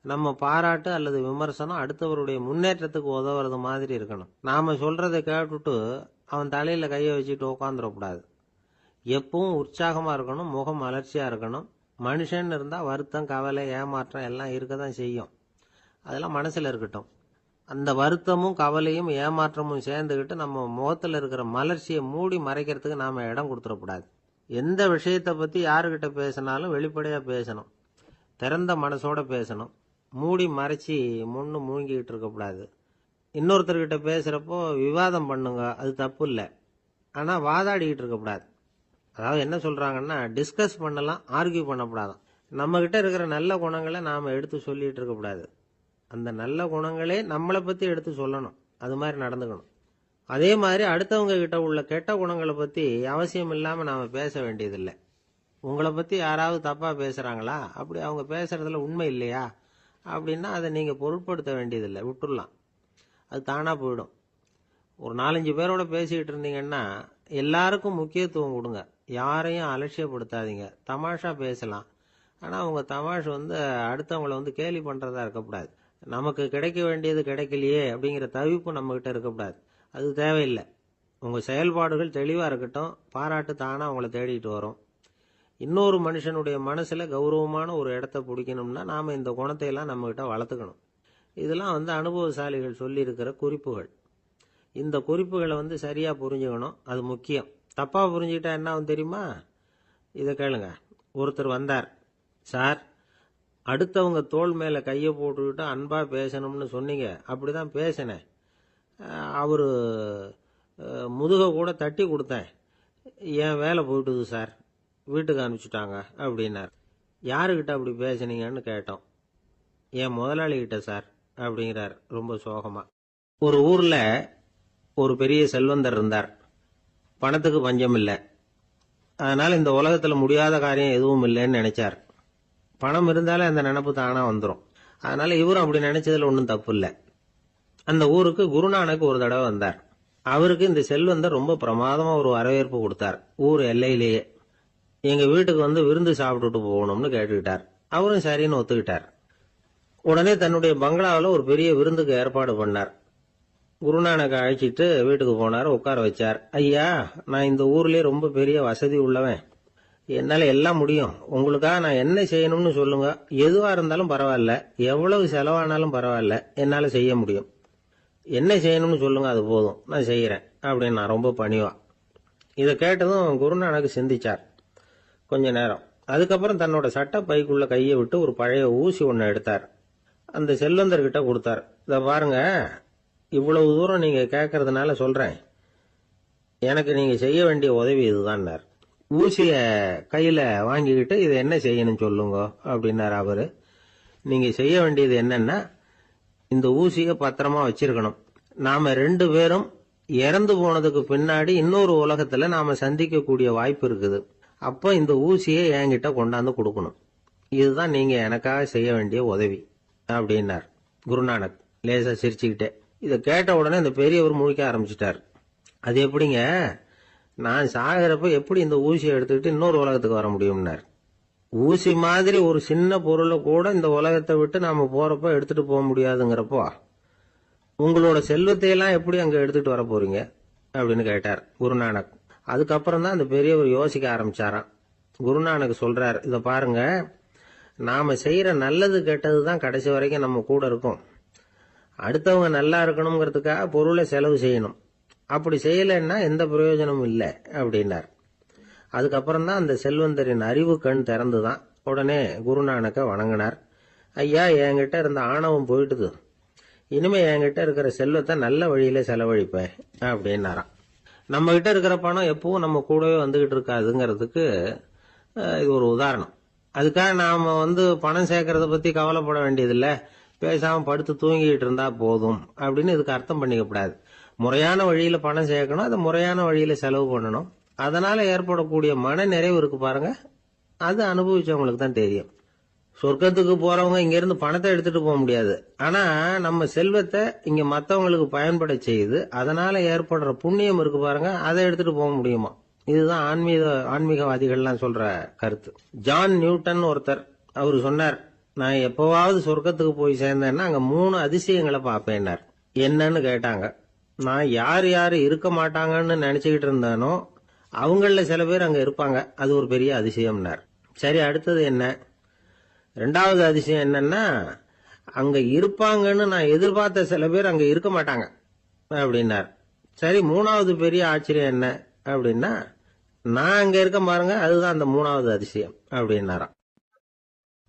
A: நம்ம பாராட்டு அல்லது விமர்சனம் அடுத்தவருடைய முன்னேற்றத்துக்கு உதவுறது மாதிரி இருக்கணும். நாம சொல்றதை கேட்டுட்டு அவன் தலையில கையை வச்சுட்டு உட்காந்துடக்கூடாது. எப்பவும் உற்சாகமா இருக்கணும், முகம் அலர்ச்சியா இருக்கணும். மனுஷன் இருந்தா வருத்தம், கவலை, ஏமாற்றம் எல்லாம் இருக்கதான் செய்யும். அதெல்லாம் மனசுல இருக்கட்டும். அந்த வருத்தமும் கவலையும் ஏமாற்றமும் சேர்ந்துகிட்டு நம்ம முகத்துல இருக்கிற மலர்ச்சியை மூடி மறைக்கிறதுக்கு நாம இடம் கொடுத்துடக்கூடாது. எந்த விஷயத்தை பத்தி யாருகிட்ட பேசினாலும் வெளிப்படையா பேசணும், திறந்த மனசோட பேசணும். மூடி மறைச்சி முன்னு மூழ்கிட்டு இருக்கக்கூடாது. இன்னொருத்தர்கிட்ட பேசுறப்போ விவாதம் பண்ணுங்க, அது தப்பு இல்லை. ஆனா வாதாடிக்கிட்டு இருக்கக்கூடாது. அதாவது என்ன சொல்றாங்கன்னா, டிஸ்கஸ் பண்ணலாம், ஆர்கியூ பண்ணக்கூடாதான். நம்ம கிட்ட இருக்கிற நல்ல குணங்களை நாம எடுத்து சொல்லிட்டு இருக்கக்கூடாது. அந்த நல்ல குணங்களே நம்மளை பத்தி எடுத்து சொல்லணும், அது மாதிரி நடந்துக்கணும். அதே மாதிரி அடுத்தவங்க கிட்ட உள்ள கெட்ட குணங்களை பத்தி அவசியம் இல்லாம நாம பேச வேண்டியதில்லை. உங்களை பத்தி யாராவது தப்பா பேசுறாங்களா, அப்படி அவங்க பேசுறதுல உண்மை இல்லையா அப்படின்னா அதை நீங்க பொருட்படுத்த வேண்டியதில்லை, விட்டுடலாம். அது தானா போயிடும். ஒரு 4-5 பேரோட பேசிக்கிட்டு இருந்தீங்கன்னா எல்லாருக்கும் முக்கியத்துவம் கொடுங்க, யாரையும் அலட்சியப்படுத்தாதீங்க. தமாஷா பேசலாம், ஆனா உங்க தமாஷ் அடுத்தவங்களை கேலி பண்றதா இருக்கக்கூடாது. நமக்கு கிடைக்க வேண்டியது கிடைக்கலையே அப்படிங்கிற தவிப்பு நம்ம கிட்ட இருக்கக்கூடாது, அது தேவையில்லை. உங்க செயல்பாடுகள் தெளிவா இருக்கட்டும், பாராட்டு தானா உங்களை தேடிட்டு வரும். இன்னொரு மனுஷனுடைய மனசுல கௌரவமான ஒரு இடத்த பிடிக்கணும்னா நாம இந்த குணத்தை எல்லாம் நம்ம கிட்ட வளர்த்துக்கணும். இதெல்லாம் அனுபவசாலிகள் சொல்லி இருக்கிற குறிப்புகள். இந்த குறிப்புகளை சரியா புரிஞ்சுக்கணும், அது முக்கியம். தப்பா புரிஞ்சுக்கிட்டா என்ன ஆகும் தெரியுமா? இதை கேளுங்க. ஒருத்தர் வந்தார், சார் அடுத்தவங்க தோள் மேல கையை போட்டுக்கிட்டு அன்பா பேசணும்னு சொன்னீங்க, அப்படிதான் பேசினேன். அவரு முதுக கூட தட்டி கொடுத்தேன், என் வேலை போயிட்டுது சார், வீட்டுக்கு அனுப்பிச்சுட்டாங்க அப்படின்னார். யாருக்கிட்ட அப்படி பேசுனீங்கன்னு கேட்டோம். என் முதலாளி கிட்ட சார் அப்படிங்கிறார் ரொம்ப சோகமா. ஒரு ஊர்ல ஒரு பெரிய செல்வந்தர் இருந்தார். பணத்துக்கு பஞ்சம் இல்லை. அதனால இந்த உலகத்துல முடியாத காரியம் எதுவும் இல்லைன்னு நினைச்சார். பணம் இருந்தாலே அந்த நினைப்பு தானா வந்துடும். அதனால இவரும் அப்படி நினைச்சதுல ஒன்றும் தப்பு இல்லை. அந்த ஊருக்கு குருநானக் ஒரு தடவை வந்தார். அவருக்கு இந்த செல்வந்தர் ரொம்ப பிரமாதமா ஒரு வரவேற்பு கொடுத்தார். ஊர் எல்லையிலேயே எங்க வீட்டுக்கு விருந்து சாப்பிட்டுட்டு போகணும்னு கேட்டுக்கிட்டார். அவரும் சரின்னு ஒத்துக்கிட்டார். உடனே தன்னுடைய பங்களாவில் ஒரு பெரிய விருந்துக்கு ஏற்பாடு பண்ணார். குருநானக் அழைச்சிட்டு வீட்டுக்கு போனார், உட்கார வச்சார். ஐயா, நான் இந்த ஊர்லயே ரொம்ப பெரிய வசதி உள்ளவன், என்னால எல்லாம் முடியும், உங்களுக்காக நான் என்ன செய்யணும்னு சொல்லுங்க, எதுவா இருந்தாலும் பரவாயில்ல, எவ்வளவு செலவானாலும் பரவாயில்ல, என்னால செய்ய முடியும், என்ன செய்யணும்னு சொல்லுங்க, அது போதும், நான் செய்யறேன் அப்படின்னு நான் ரொம்ப பணிவா. இதை கேட்டதும் குருநானக் சிந்திச்சார் கொஞ்ச நேரம். அதுக்கப்புறம் தன்னோட சட்ட பைக்குள்ள கையை விட்டு ஒரு பழைய ஊசி ஒன்று எடுத்தார். அந்த செல்வந்தர்கிட்ட கொடுத்தார். இதை பாருங்க, இவ்வளவு தூரம் நீங்க கேட்கறதுனால சொல்றேன், எனக்கு நீங்க செய்ய வேண்டிய உதவி இதுதான்னார். ஊசிய கையில வாங்கிக்கிட்டு இதை என்ன செய்யணும் சொல்லுங்க அப்படின்னார் அவரு. நீங்க செய்ய வேண்டியது என்னன்னா, இந்த ஊசிய பத்திரமா வச்சிருக்கணும். நாம 2 பேரும் இறந்து போனதுக்கு பின்னாடி இன்னொரு உலகத்துல நாம சந்திக்கக்கூடிய வாய்ப்பு இருக்குது. அப்ப இந்த ஊசியை என்கிட்ட கொண்டாந்து கொடுக்கணும். இதுதான் நீங்க எனக்காக செய்ய வேண்டிய உதவி அப்படின்னார் குருநானக் லேசா சிரிச்சுக்கிட்டே. இதை கேட்ட உடனே இந்த பெரியவர் முழிக்க ஆரம்பிச்சிட்டார். அது எப்படிங்க, நான் சாகிறப்ப எப்படி இந்த ஊசியை எடுத்துக்கிட்டு இன்னொரு உலகத்துக்கு வர முடியும்னார். ஊசி மாதிரி ஒரு சின்ன பொருளை கூட இந்த உலகத்தை விட்டு நாம போறப்ப எடுத்துட்டு போக முடியாதுங்கிறப்போ உங்களோட செல்வத்தையெல்லாம் எப்படி அங்க எடுத்துட்டு வர போறீங்க அப்படின்னு கேட்டார் குருநானக். அதுக்கப்புறம் தான் அந்த பெரியவர் யோசிக்க ஆரம்பிச்சாராம். குருநானக் சொல்றார், இதை பாருங்க, நாம செய்யற நல்லது கெட்டது தான் கடைசி வரைக்கும் நம்ம கூட இருக்கும். அடுத்தவங்க நல்லா இருக்கணுங்கிறதுக்காக பொருளை செலவு செய்யணும், அப்படி செய்யலைன்னா எந்த பிரயோஜனமும் இல்லை அப்படின்னார். அதுக்கப்புறம் தான் அந்த செல்வந்தரின் அறிவு கண் திறந்துதான். உடனே குருநானக்க வணங்கினார். ஐயா, என்கிட்ட இருந்த ஆணவம் போயிட்டுது, இனிமே என்கிட்ட இருக்கிற செல்வத்தை நல்ல வழியில செலவழிப்பேன் அப்படின்னாராம். நம்ம கிட்ட இருக்கிற பணம் எப்பவும் நம்ம கூடவே வந்துகிட்டு இருக்காதுங்கிறதுக்கு இது ஒரு உதாரணம். அதுக்காக நாம பணம் சேர்க்கறத பத்தி கவலைப்பட வேண்டியதில்லை, பேசாம படுத்து தூங்கிட்டு இருந்தா போதும் அப்படின்னு இதுக்கு அர்த்தம் பண்ணிக்கப்படாது. முறையான வழியில பணம் சேர்க்கணும், அதை முறையான வழியில செலவு பண்ணணும். அதனால ஏற்படக்கூடிய மன நிறைவு இருக்கு பாருங்க, அது அனுபவிச்சவங்களுக்கு தான் தெரியும். சொர்க்கத்துக்கு போறவங்க இங்க இருந்து பணத்தை எடுத்துட்டு போக முடியாது, ஆனா நம்ம செல்வத்தை இங்க மத்தவங்களுக்கு பயன்பட செய்து அதனால ஏற்படுற புண்ணியம் இருக்கு பாருங்க, அதை எடுத்துட்டு போக முடியுமா. இதுதான் ஆன்மீகவாதிகள்லாம் சொல்ற கருத்து. ஜான் நியூட்டன் ஒருத்தர், அவரு சொன்னார், நான் எப்பவாவது சொர்க்கத்துக்கு போய் சேர்ந்தேன்னா அங்க 3 அதிசயங்களை பார்ப்பேன்னார். என்னன்னு கேட்டாங்க. நான் யார் யாரு இருக்க மாட்டாங்கன்னு நினைச்சுக்கிட்டு இருந்தானோ அவங்கள சில பேர் அங்க இருப்பாங்க, அது ஒரு பெரிய அதிசயம்னார். சரி, அடுத்தது என்ன? 2வது அதிசயம் என்னன்னா, அங்க இருப்பாங்கன்னு நான் எதிர்பார்த்த சில பேர் அங்க இருக்க மாட்டாங்க அப்படின்னார். சரி, 3வது பெரிய ஆச்சரியம் என்ன அப்படின்னா, நான் அங்க இருக்க பாருங்க, அதுதான் அந்த 3வது அதிசயம் அப்படின்னாராம்.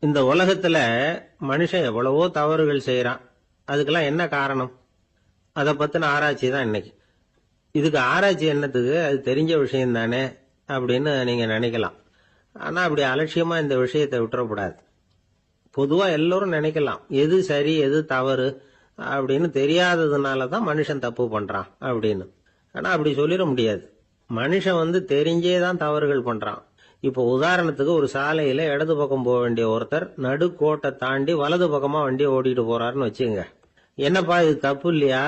A: இந்த உலகத்துல மனுஷன் எவ்வளவோ தவறுகள் செய்யறான், அதுக்கெல்லாம் என்ன காரணம்? அதை பத்தின ஆராய்ச்சி தான் இன்னைக்கு. இதுக்கு ஆராய்ச்சி என்னத்துக்கு, அது தெரிஞ்ச விஷயம் தானே அப்படின்னு நீங்க நினைக்கலாம். ஆனா அப்படி அலட்சியமா இந்த விஷயத்தை விட்டுறக்கூடாது. பொதுவா எல்லோரும் நினைக்கலாம், எது சரி எது தவறு அப்படின்னு தெரியாததுனால தான் மனுஷன் தப்பு பண்றான் அப்படின்னு. ஆனா அப்படி சொல்லிட முடியாது. மனுஷன் தெரிஞ்சே தான் தவறுகள் பண்றான். இப்போ உதாரணத்துக்கு, ஒரு சாலையில இடது பக்கம் போக வேண்டிய ஒருத்தர் நடுக்கோட்டை தாண்டி வலது பக்கமா வண்டியை ஓட்டிட்டு போறாருன்னு வச்சுங்க. என்னப்பா இது தப்பு இல்லையா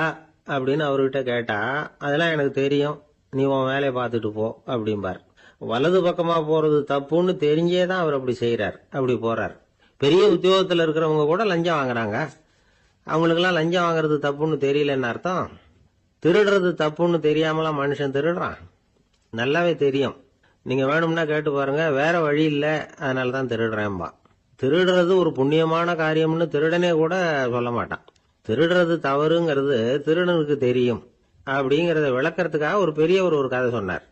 A: அப்படின்னு அவர்கிட்ட கேட்டா, அதெல்லாம் எனக்கு தெரியும், நீ உன் வேலையை பார்த்துட்டு போ அப்படிம்பார். வலது பக்கமா போறது தப்புன்னு தெரிஞ்சே தான் அவர் அப்படி செய்யறார், அப்படி போறார். பெரிய உத்தியோகத்துல இருக்கிறவங்க கூட லஞ்சம் வாங்குறாங்க, அவங்களுக்கெல்லாம் லஞ்சம் வாங்குறது தப்புன்னு தெரியலன்னு அர்த்தம். திருடுறது தப்புன்னு தெரியாமலாம் மனுஷன் திருடுறான், நல்லாவே தெரியும். நீங்க வேணும்னா கேட்டு பாருங்க, வேற வழி இல்ல அதனால தான் திருடுறேன்பா. திருடுறது ஒரு புண்ணியமான காரியம்னு திருடனே கூட சொல்ல மாட்டான். திருடுறது தவறுங்கிறது திருடனுக்கு தெரியும் அப்படிங்கறத விளக்கறதுக்காக ஒரு பெரியவர் ஒரு கதை சொன்னார்.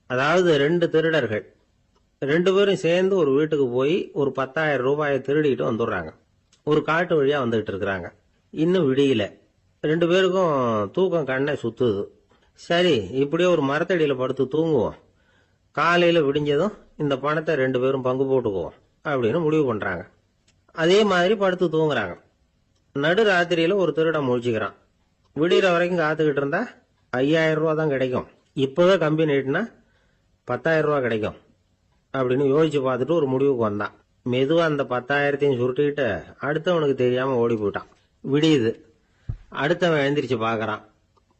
A: அதாவது 2 திருடர்கள் 2 பேரும் சேர்ந்து ஒரு வீட்டுக்கு போய் ஒரு 10,000 ரூபாயை திருடிட்டு வந்துடுறாங்க. ஒரு காட்டு வழியா வந்துகிட்டு இருக்கிறாங்க. இன்னும் விடியல. 2 பேருக்கும் தூக்கம் கண்ணை சுத்துது. சரி, இப்படியே ஒரு மரத்தடியில படுத்து தூங்குவோம், காலையில விடிஞ்சதும் இந்த பணத்தை 2 பேரும் பங்கு போட்டுக்குவோம் அப்படின்னு முடிவு பண்றாங்க. அதே மாதிரி படுத்து தூங்குறாங்க. நடு ராத்திரியில ஒரு திருடன் முழிச்சுக்கிறான். விடிகிற வரைக்கும் காத்துக்கிட்டு இருந்தா 5,000 ரூபா தான் கிடைக்கும், இப்பவே கம்பி நீட்டினா 10,000 ரூபா கிடைக்கும் அப்படின்னு யோசிச்சு பார்த்துட்டு ஒரு முடிவுக்கு வந்தான். மெதுவா அந்த 10,000த்தையும் சுருட்டிக்கிட்டு அடுத்தவனுக்கு தெரியாம ஓடி போயிட்டான். விடியுது. அடுத்தவன் எழுந்திரிச்சு பாக்குறான்,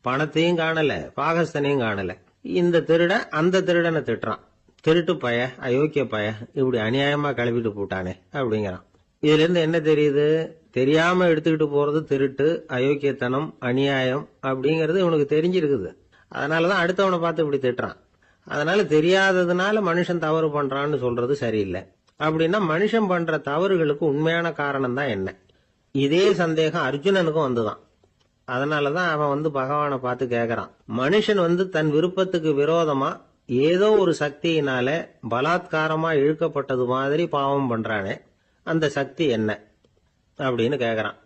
A: பணத்தையும் காணல, பாகஸ்தனையும் காணல. இந்த திருடன் அந்த திருடனை திட்டுறான், திருட்டு பய, அயோக்கிய பய, இப்படி அநியாயமா கிளப்பிட்டு போட்டானே அப்படிங்கிறான். இதுல இருந்து என்ன தெரியுது? தெரியாம எடுத்துக்கிட்டு போறது திருட்டு, அயோக்கியத்தனம், அநியாயம் அப்படிங்கிறது இவனுக்கு தெரிஞ்சிருக்குது. அதனாலதான் அடுத்தவனை பார்த்து இப்படி திட்டுறான். அதனால தெரியாததுனால மனுஷன் தவறு பண்றான்னு சொல்றது சரியில்லை. அப்படின்னா மனுஷன் பண்ற தவறுகளுக்கு உண்மையான காரணம் தான் என்ன? இதே சந்தேகம் அர்ஜுனனுக்கும் வந்துதான். அதனாலதான் அவன் பகவானை பார்த்து கேட்கறான். மனுஷன் தன் விருப்பத்துக்கு விரோதமா ஏதோ ஒரு சக்தியினால பலாத்காரமா இழுக்கப்பட்டது மாதிரி பாவம் பண்றானே, அந்த சக்தி என்ன அப்படின்னு கேட்கறான்.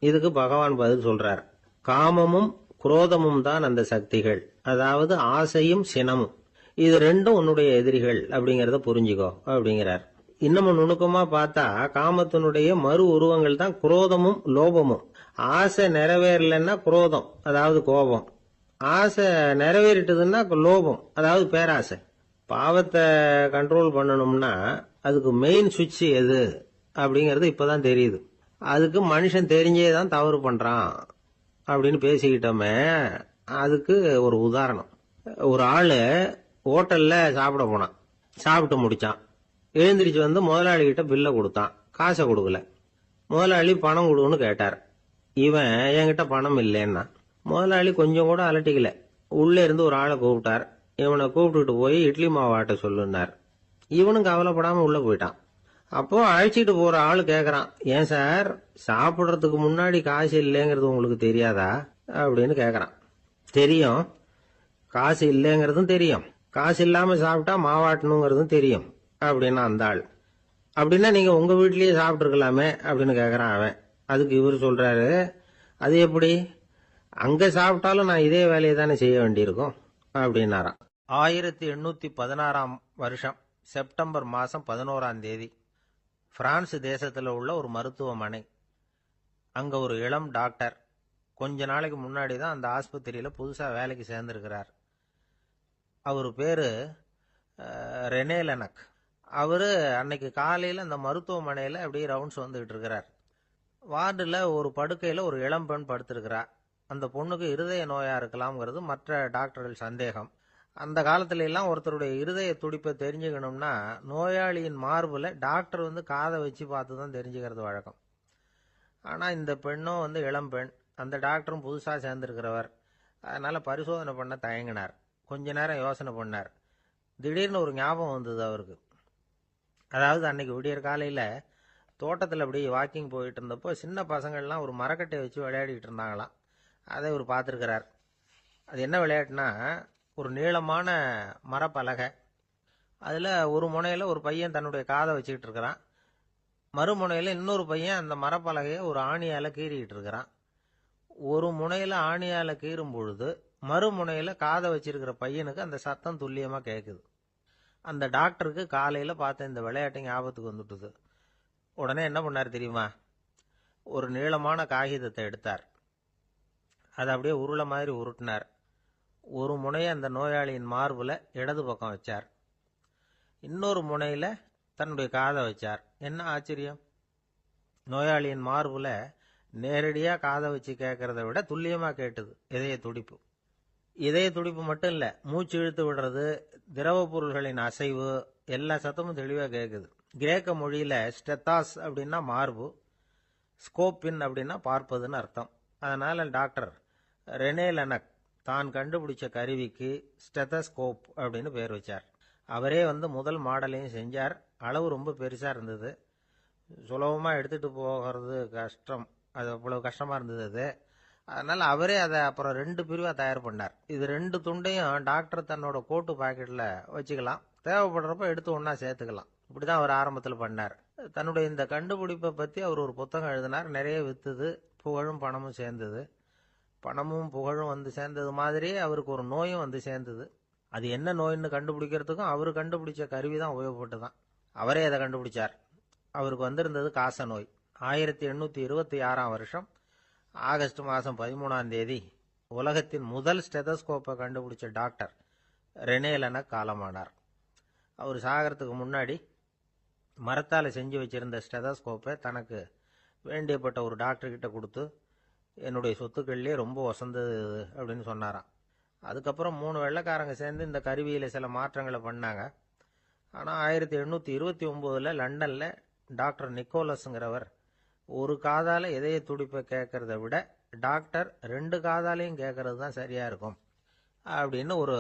A: இதுக்கு பகவான் பதில் சொல்றார். காமமும் குரோதமும் தான் அந்த சக்திகள், அதாவது ஆசையும் சினமும். இது ரெண்டும் உன்னுடைய எதிரிகள் அப்படிங்கறத புரிஞ்சுக்கோ அப்படிங்கிறார். இன்னமும் நுணுக்கமா பார்த்தா காமத்தினுடைய மறு உருவங்கள் தான் குரோதமும் லோபமும். ஆசை நிறைவேறலன்னா குரோதம், அதாவது கோபம். ஆசை நிறைவேறிட்டதுன்னா லோபம், அதாவது பேராசை. பாவத்தை கண்ட்ரோல் பண்ணணும்னா அதுக்கு மெயின் சுவிட்ச் எது அப்படிங்கறது இப்பதான் தெரியுது. அதுக்கு மனுஷன் தெரிஞ்சே தான் தவறு பண்றான் அப்படின்னு பேசிக்கிட்டோமே. அதுக்கு ஒரு உதாரணம். ஒரு ஆளு ஹோட்டல்ல சாப்பிட போனான். சாப்பிட்டு முடிச்சான். எழுந்திரிச்சு முதலாளி கிட்ட பில்ல கொடுத்தான். காசை கொடுக்கல. முதலாளி பணம் கொடுன்னு கேட்டார். இவன் என்கிட்ட பணம் இல்லைன்னா. முதலாளி கொஞ்சம் கூட அலட்டிக்கல. உள்ள இருந்து ஒரு ஆளை கூப்பிட்டார். இவனை கூப்பிட்டுட்டு போய் இட்லி மாவு ஆட்ட சொல்லுன்னார். இவனும் கவலைப்படாம உள்ள போயிட்டான். அப்போ அழைச்சிட்டு போற ஆளு கேக்குறான், ஏன் சார் சாப்பிடுறதுக்கு முன்னாடி காசு இல்லைங்கிறது உங்களுக்கு தெரியாதா அப்படின்னு கேக்குறான். தெரியும், காசு இல்லைங்கிறதும் தெரியும், காசு இல்லாம சாப்பிட்டா மாவாட்டணுங்கிறதும் தெரியும் அப்படின்னா அந்த ஆள். அப்படின்னா நீங்க உங்க வீட்லயே சாப்பிட்டு இருக்கலாமே அப்படின்னு கேக்குறான் அவன். அதுக்கு இவர் சொல்றாரு, அது எப்படி, அங்க சாப்பிட்டாலும் நான் இதே வேலையை தானே செய்ய வேண்டியிருக்கும் அப்படின்னாராம். 1816 வருஷம் செப்டம்பர் மாசம் 11ஆம் தேதி பிரான்ஸ் தேசத்துல உள்ள ஒரு மருத்துவமனை. அங்க ஒரு இளம் டாக்டர் கொஞ்ச நாளைக்கு முன்னாடி தான் அந்த ஆஸ்பத்திரியில புதுசா வேலைக்கு சேர்ந்திருக்கிறார். அவரு பேரு ரெனே லெனக். அவரு அன்னைக்கு காலையில அந்த மருத்துவமனையில அப்படியே ரவுண்ட்ஸ் வந்துகிட்டு இருக்கிறார். வார்டுல ஒரு படுக்கையில ஒரு இளம் பெண் படுத்திருக்கிறா. அந்த பொண்ணுக்கு இருதய நோயா இருக்கலாம்ங்கிறது மற்ற டாக்டர்கள் சந்தேகம். அந்த காலத்துல எல்லாம் ஒருத்தருடைய இருதய துடிப்பை தெரிஞ்சுக்கணும்னா நோயாளியின் மார்புல டாக்டர் காதை வச்சு பார்த்து தான் தெரிஞ்சுக்கிறது வழக்கம். ஆனா இந்த பெண்ணும் இளம் பெண், அந்த டாக்டரும் புதுசா சேர்ந்திருக்கிறவர். அதனால பரிசோதனை பண்ண தயங்கினார். கொஞ்ச நேரம் யோசனை பண்ணார். திடீர்னு ஒரு ஞாபகம் வந்தது அவருக்கு. அதாவது அன்னைக்கு விடியற் காலையில தோட்டத்தில் அப்படியே வாக்கிங் போயிட்டு இருந்தப்போ சின்ன பசங்கள்லாம் ஒரு மரக்கட்டையை வச்சு விளையாடிட்டு இருந்தாங்களாம். அதை இவர் பார்த்துருக்கிறார். அது என்ன விளையாட்டுனா, ஒரு நீளமான மரப்பலகை, அதில் ஒரு முனையில் ஒரு பையன் தன்னுடைய காதை வச்சுக்கிட்டு இருக்கிறான். மறுமுனையில் இன்னொரு பையன் அந்த மரப்பலகையை ஒரு ஆணியால் கீறிக்கிட்டு இருக்கிறான். ஒரு முனையில் ஆணியால் கீறும் பொழுது மறுமுனையில் காதை வச்சிருக்கிற பையனுக்கு அந்த சத்தம் துல்லியமாக கேட்குது. அந்த டாக்டருக்கு காலையில் பார்த்த இந்த விளையாட்டு ஞாபகத்துக்கு வந்துட்டுது. உடனே என்ன பண்ணார் தெரியுமா? ஒரு நீளமான காகிதத்தை எடுத்தார். அதை அப்படியே உருளை மாதிரி உருட்டினார். ஒரு முனையை அந்த நோயாளியின் மார்புல இடது பக்கம் வச்சார். இன்னொரு முனையில தன்னுடைய காதை வச்சார். என்ன ஆச்சரியம்! நோயாளியின் மார்புல நேரடியா காதை வச்சு கேட்கறத விட துல்லியமா கேட்டது இதய துடிப்பு. இதய துடிப்பு மட்டும் இல்ல, மூச்சு இழுத்து விடுறது, திரவ பொருள்களின் அசைவு, எல்லா சத்தமும் தெளிவா கேட்குது. கிரேக்க மொழியில ஸ்டெத்தாஸ் அப்படின்னா மார்பு, ஸ்கோப்பின் அப்படின்னா பார்ப்பதுன்னு அர்த்தம். அதனால டாக்டர் ரெனே லெனக் தான் கண்டுபிடிச்ச கருவிக்கு ஸ்டெத்தஸ்கோப் அப்படின்னு பேர் வச்சார். அவரே முதல் மாடலையும் செஞ்சார். அளவு ரொம்ப பெருசா இருந்தது, சுலபமா எடுத்துட்டு போகிறது கஷ்டம், அது அவ்வளவு கஷ்டமா இருந்தது அது. அதனால அவரே அதை அப்புறம் 2 பிரிவா தயார் பண்ணார். இது 2 துண்டையும் டாக்டர் தன்னோட கோட்டு பாக்கெட்ல வச்சுக்கலாம், தேவைப்படுறப்ப எடுத்து ஒன்னா சேர்த்துக்கலாம். இப்படிதான் அவர் ஆரம்பத்தில் பண்ணார். தன்னுடைய இந்த கண்டுபிடிப்பை பத்தி அவர் ஒரு புத்தகம் எழுதினார். நிறைய வித்துது, புகழும் பணமும் சேர்ந்தது. பணமும் புகழும் சேர்ந்தது மாதிரியே அவருக்கு ஒரு நோயும் சேர்ந்தது. அது என்ன நோயின்னு கண்டுபிடிக்கிறதுக்கும் அவரு கண்டுபிடிச்ச கருவி தான் உபயோகப்பட்டுதான். அவரே அதை கண்டுபிடிச்சார். அவருக்கு வந்திருந்தது காச நோய். 1826 வருஷம் ஆகஸ்ட் மாதம் 13ஆம் தேதி உலகத்தின் முதல் ஸ்டெதஸ்கோப்பை கண்டுபிடிச்ச டாக்டர் ரெனே லெனக் காலமானார். அவர் சாகிறதுக்கு முன்னாடி மரத்தால் செஞ்சு வச்சிருந்த ஸ்டெதஸ்கோப்பை தனக்கு வேண்டியப்பட்ட ஒரு டாக்டர் கிட்ட கொடுத்து, என்னுடைய சொத்துக்கள்லேயே ரொம்ப வசந்தது அப்படின்னு சொன்னாராம். அதுக்கப்புறம் 3 வெள்ளைக்காரங்க சேர்ந்து இந்த கருவியில் சில மாற்றங்களை பண்ணாங்க. ஆனால் 1829 லண்டனில் டாக்டர் நிக்கோலஸ்ங்கிறவர் ஒரு காதால இதய துடிப்பை கேட்கறத விட டாக்டர் 2 காதாலையும் கேட்கறது தான் சரியா இருக்கும் அப்படின்னு ஒரு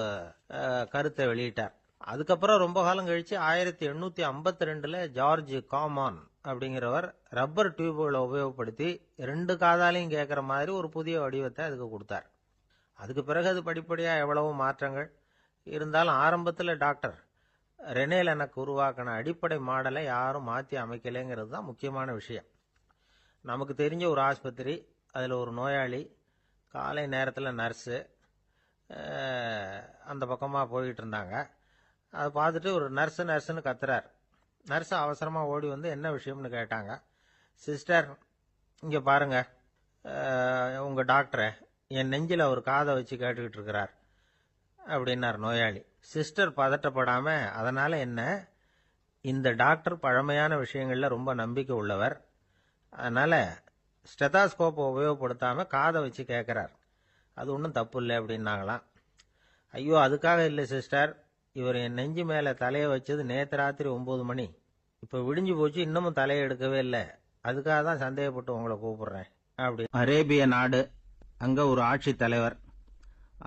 A: கருத்தை வெளியிட்டார். அதுக்கப்புறம் ரொம்ப காலம் கழிச்சு 1852 ஜார்ஜ் காமான் அப்படிங்கிறவர் ரப்பர் டியூபுகளை உபயோகப்படுத்தி 2 காதாலையும் கேட்கற மாதிரி ஒரு புதிய வடிவத்தை அதுக்கு கொடுத்தார். அதுக்கு பிறகு அது படிப்படியா எவ்வளவு மாற்றங்கள் இருந்தாலும் ஆரம்பத்தில் டாக்டர் ரெனேல் எனக்கு உருவாக்கின அடிப்படை மாடலை யாரும் மாற்றி அமைக்கலைங்கிறது தான் முக்கியமான விஷயம். நமக்கு தெரிஞ்ச ஒரு ஆஸ்பத்திரி, அதில் ஒரு நோயாளி, காலை நேரத்தில் நர்ஸு அந்த பக்கமாக போயிட்டு இருந்தாங்க. அதை பார்த்துட்டு ஒரு நர்ஸுன்னு கத்துறார். நர்ஸு அவசரமாக ஓடி வந்து என்ன விஷயம்னு கேட்டாங்க. சிஸ்டர், இங்கே பாருங்க, உங்கள் டாக்டரை என் நெஞ்சில் ஒரு காதை வச்சு கேட்டுக்கிட்டு இருக்கிறார் அப்படின்னார் நோயாளி. சிஸ்டர் பதட்டப்படாம, அதனால என்ன, இந்த டாக்டர் பழமையான விஷயங்கள்ல ரொம்ப நம்பிக்கை உள்ளவர், அதனால ஸ்டெதாஸ்கோப்பை உபயோகப்படுத்தாம காதை வச்சு கேட்கிறார், அது ஒன்றும் தப்பு இல்லை அப்படின்னாங்களாம். ஐயோ, அதுக்காக இல்லை சிஸ்டர், இவர் என் நெஞ்சு மேல தலையை வச்சது நேற்று ராத்திரி 9 மணி, இப்ப விடிஞ்சு போச்சு, இன்னமும் தலையை எடுக்கவே இல்லை, அதுக்காக தான் சந்தேகப்பட்டு உங்களை கூப்பிடுறேன் அப்படி.
B: அரேபிய நாடு, அங்க ஒரு ஆட்சி தலைவர்,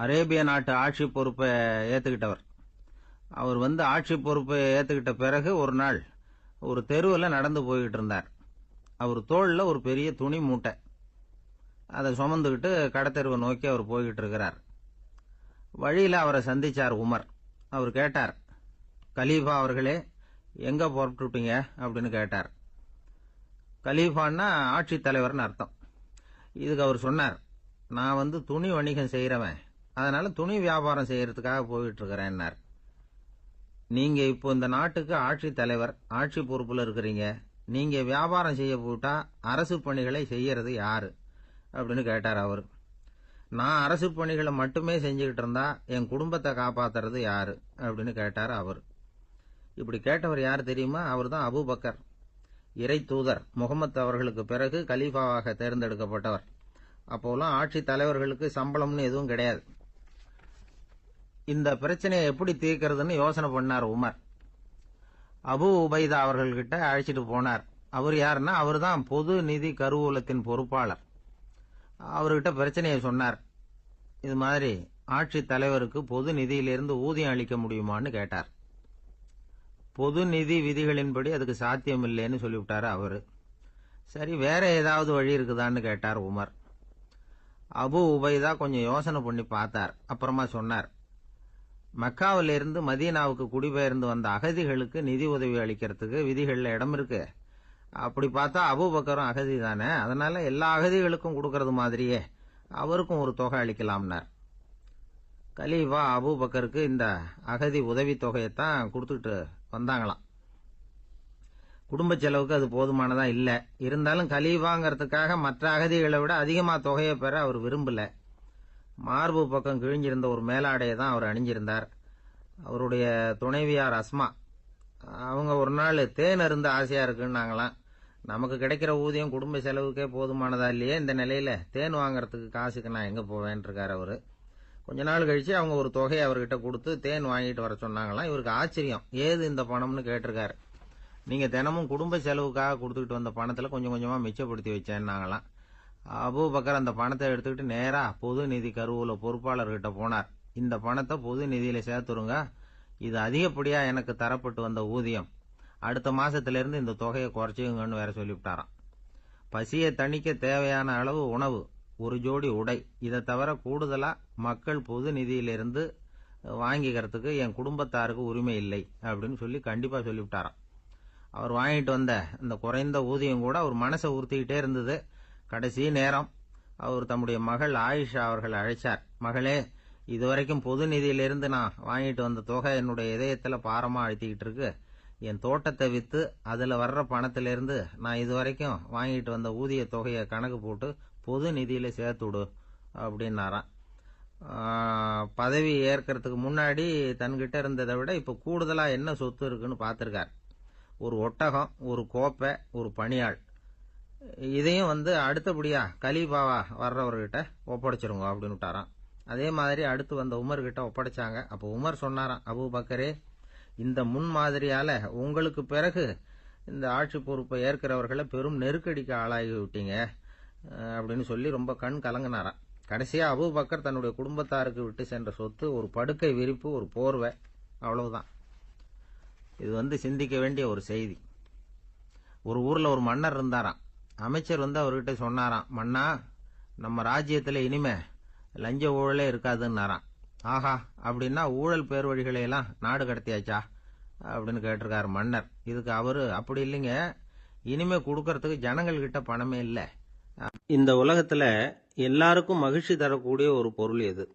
B: அரேபிய நாட்டு ஆட்சி பொறுப்பை ஏத்துக்கிட்டவர். அவர் ஆட்சி பொறுப்பை ஏத்துக்கிட்ட பிறகு ஒரு நாள் ஒரு தெருவில் நடந்து போய்கிட்டு இருந்தார். அவர் தோளில் ஒரு பெரிய துணி மூட்டை, அதை சுமந்துக்கிட்டு கடத்தெருவை நோக்கி அவர் போய்கிட்டு இருக்கிறார். வழியில் அவரை சந்திச்சார் உமர். அவர் கேட்டார், கலீஃபா அவர்களே, எங்க புறப்பட்டுட்டீங்க அப்படின்னு கேட்டார். கலீஃபான்னா ஆட்சி தலைவர்னு அர்த்தம். இதுக்கு அவர் சொன்னார், நான் துணி வணிகம் செய்யறவன், அதனால துணி வியாபாரம் செய்யறதுக்காக போயிட்டு இருக்கிறேன்னார். நீங்க இப்போ இந்த நாட்டுக்கு ஆட்சி தலைவர், ஆட்சி பொறுப்புல இருக்கிறீங்க, நீங்க வியாபாரம் செய்ய போட்டா அரசு பணிகளை செய்யறது யாரு அப்படின்னு கேட்டார் அவர். நான் அரசு பணிகளை மட்டுமே செஞ்சுக்கிட்டு இருந்தா என் குடும்பத்தை காப்பாத்துறது யாரு அப்படின்னு கேட்டார் அவர். இப்படி கேட்டவர் யார் தெரியுமா? அவர் தான் அபூபக்கர், இறை தூதர் முகமது அவர்களுக்கு பிறகு கலீஃபாவாக தேர்ந்தெடுக்கப்பட்டவர். அப்போலாம் ஆட்சி தலைவர்களுக்கு சம்பளம்னு எதுவும் கிடையாது. இந்த பிரச்சனையை எப்படி தீர்க்கிறதுன்னு யோசனை பண்ணார் உமர். அபு உபைதா அவர்கள்கிட்ட அழைச்சிட்டு போனார். அவர் யாருன்னா, அவர் தான் பொது நிதி கருவூலத்தின் பொறுப்பாளர். அவர்கிட்ட பிரச்சனையை சொன்னார். இது மாதிரி ஆட்சி தலைவருக்கு பொது நிதியிலிருந்து ஊதியம் அளிக்க முடியுமான்னு கேட்டார். பொது நிதி விதிகளின்படி அதுக்கு சாத்தியம் இல்லைன்னு சொல்லிவிட்டாரு அவரு. சரி, வேற ஏதாவது வழி இருக்குதான்னு கேட்டார் உமர். அபு உபைதா கொஞ்சம் யோசனை பண்ணி பார்த்தார். அப்புறமா சொன்னார், மக்காவிலிருந்து மதீனாவுக்கு குடிபெயர்ந்து வந்த அகதிகளுக்கு நிதி உதவி அளிக்கிறதுக்கு விதிகள்ல இடம் இருக்கு. அப்படி பார்த்தா அபூபக்கரும் அகதி தானே, அதனால எல்லா அகதிகளுக்கும் கொடுக்கறது மாதிரியே அவருக்கும் ஒரு தொகை அளிக்கலாம்னார். கலீஃபா அபூபக்கருக்கு இந்த அகதி உதவி தொகையைத்தான் கொடுத்துட்டு வந்தாங்களாம். குடும்ப செலவுக்கு அது போதுமானதா இல்ல. இருந்தாலும் கலீஃபாங்கிறதுக்காக மற்ற அகதிகளை விட அதிகமா தொகையை பெற அவர் விரும்பல. மார்பு பக்கம் கிழிஞ்சிருந்த ஒரு மேலாடையை தான் அவர் அணிஞ்சிருந்தார். அவருடைய துணைவியார் அஸ்மா, அவங்க ஒரு நாள் தேன் அருந்த ஆசையா இருக்குன்னாங்களாம். நமக்கு கிடைக்கிற ஊதியம் குடும்ப செலவுக்கே போதுமானதா இல்லையே, இந்த நிலையில தேன் வாங்கறதுக்கு காசுக்கு நான் எங்க போவேன் இருக்காரு அவரு. கொஞ்ச நாள் கழிச்சு அவங்க ஒரு தொகையை அவர்கிட்ட கொடுத்து தேன் வாங்கிட்டு வர சொன்னாங்களாம். இவருக்கு ஆச்சரியம், ஏது இந்த பணம்னு கேட்டிருக்காரு. நீங்க தினமும் குடும்ப செலவுக்காக கொடுத்துக்கிட்டு வந்த பணத்துல கொஞ்சம் கொஞ்சமா மிச்சப்படுத்தி வச்சேன்னாங்களாம். அபூபக்கர் அந்த பணத்தை எடுத்துக்கிட்டு நேரா பொது நிதி கருவூல பொறுப்பாளர்கிட்ட போனார். இந்த பணத்தை பொது நிதியில சேர்த்துருங்க, இது அதிகப்படியா எனக்கு தரப்பட்டு வந்த ஊதியம், அடுத்த மாசத்திலிருந்து இந்த தொகையை குறைச்சிங்கன்னு வேற சொல்லிவிட்டாராம். பசியை தணிக்க தேவையான அளவு உணவு, ஒரு ஜோடி உடை, இதை தவிர கூடுதலா மக்கள் பொது நிதியிலிருந்து வாங்கிக்கிறதுக்கு என் குடும்பத்தாருக்கு உரிமை இல்லை அப்படின்னு சொல்லி கண்டிப்பா சொல்லிவிட்டாராம். அவர் வாங்கிட்டு வந்த இந்த குறைந்த ஊதியம் கூட அவர் மனசை உறுத்திக்கிட்டே இருந்தது. கடைசி நேரம் அவர் தம்முடைய மகள் ஆயிஷா அவர்கள் அழைச்சார். மகளே, இதுவரைக்கும் பொது நிதியிலிருந்து நான் வாங்கிட்டு வந்த தொகை என்னுடைய இதயத்துல பாரமா அழுத்திக்கிட்டு இருக்கு. என் தோட்டத்தை வித்து அதுல வர்ற பணத்திலிருந்து நான் இதுவரைக்கும் வாங்கிட்டு வந்த ஊதிய தொகையை கணக்கு போட்டு பொது நிதியில சேர்த்துடு அப்படின்னாராம். பதவி ஏற்கிறதுக்கு முன்னாடி தன்கிட்ட இருந்ததை விட இப்ப கூடுதலா என்ன சொத்து இருக்குன்னு பார்த்திருக்கார். ஒரு ஒட்டகம், ஒரு கோப்பை, ஒரு பணியாள். இதையும் அடுத்தபடியா கலீஃபாவா வர்றவர்கிட்ட ஒப்படைச்சிருங்க அப்படின்னு விட்டாராம். அதே மாதிரி அடுத்து வந்த உமர் கிட்ட ஒப்படைச்சாங்க. அப்போ உமர் சொன்னாராம், அபூபக்கரே, இந்த முன்மாதிரியால உங்களுக்கு பிறகு
A: இந்த ஆட்சி பொறுப்பை ஏற்கிறவர்களை பெரும் நெருக்கடிக்கு ஆளாகி விட்டீங்க அப்படின்னு சொல்லி ரொம்ப கண் கலங்கினாராம். கடைசியா அபூபக்கர் தன்னுடைய குடும்பத்தாருக்கு விட்டு சென்ற சொத்து ஒரு படுக்கை விரிப்பு, ஒரு போர்வை, அவ்வளவுதான். இது சிந்திக்க வேண்டிய ஒரு செய்தி. ஒரு ஊர்ல ஒரு மன்னர் இருந்தாராம். அமைச்சர் அவர்கிட்ட சொன்னாராம், மன்னா, நம்ம ராஜ்யத்துல இனிமே லஞ்ச ஊழலே இருக்காதுன்னாராம். ஆஹா, அப்படின்னா ஊழல் பேர் வழிகளை எல்லாம் நாடு கடத்தியாச்சா அப்படின்னு கேட்டிருக்காரு மன்னர். இதுக்கு அவரு, அப்படி இல்லைங்க, இனிமே கொடுக்கறதுக்கு ஜனங்கள் கிட்ட பணமே இல்லை. இந்த உலகத்துல எல்லாருக்கும் மகிழ்ச்சி தரக்கூடிய ஒரு பொருள் எது?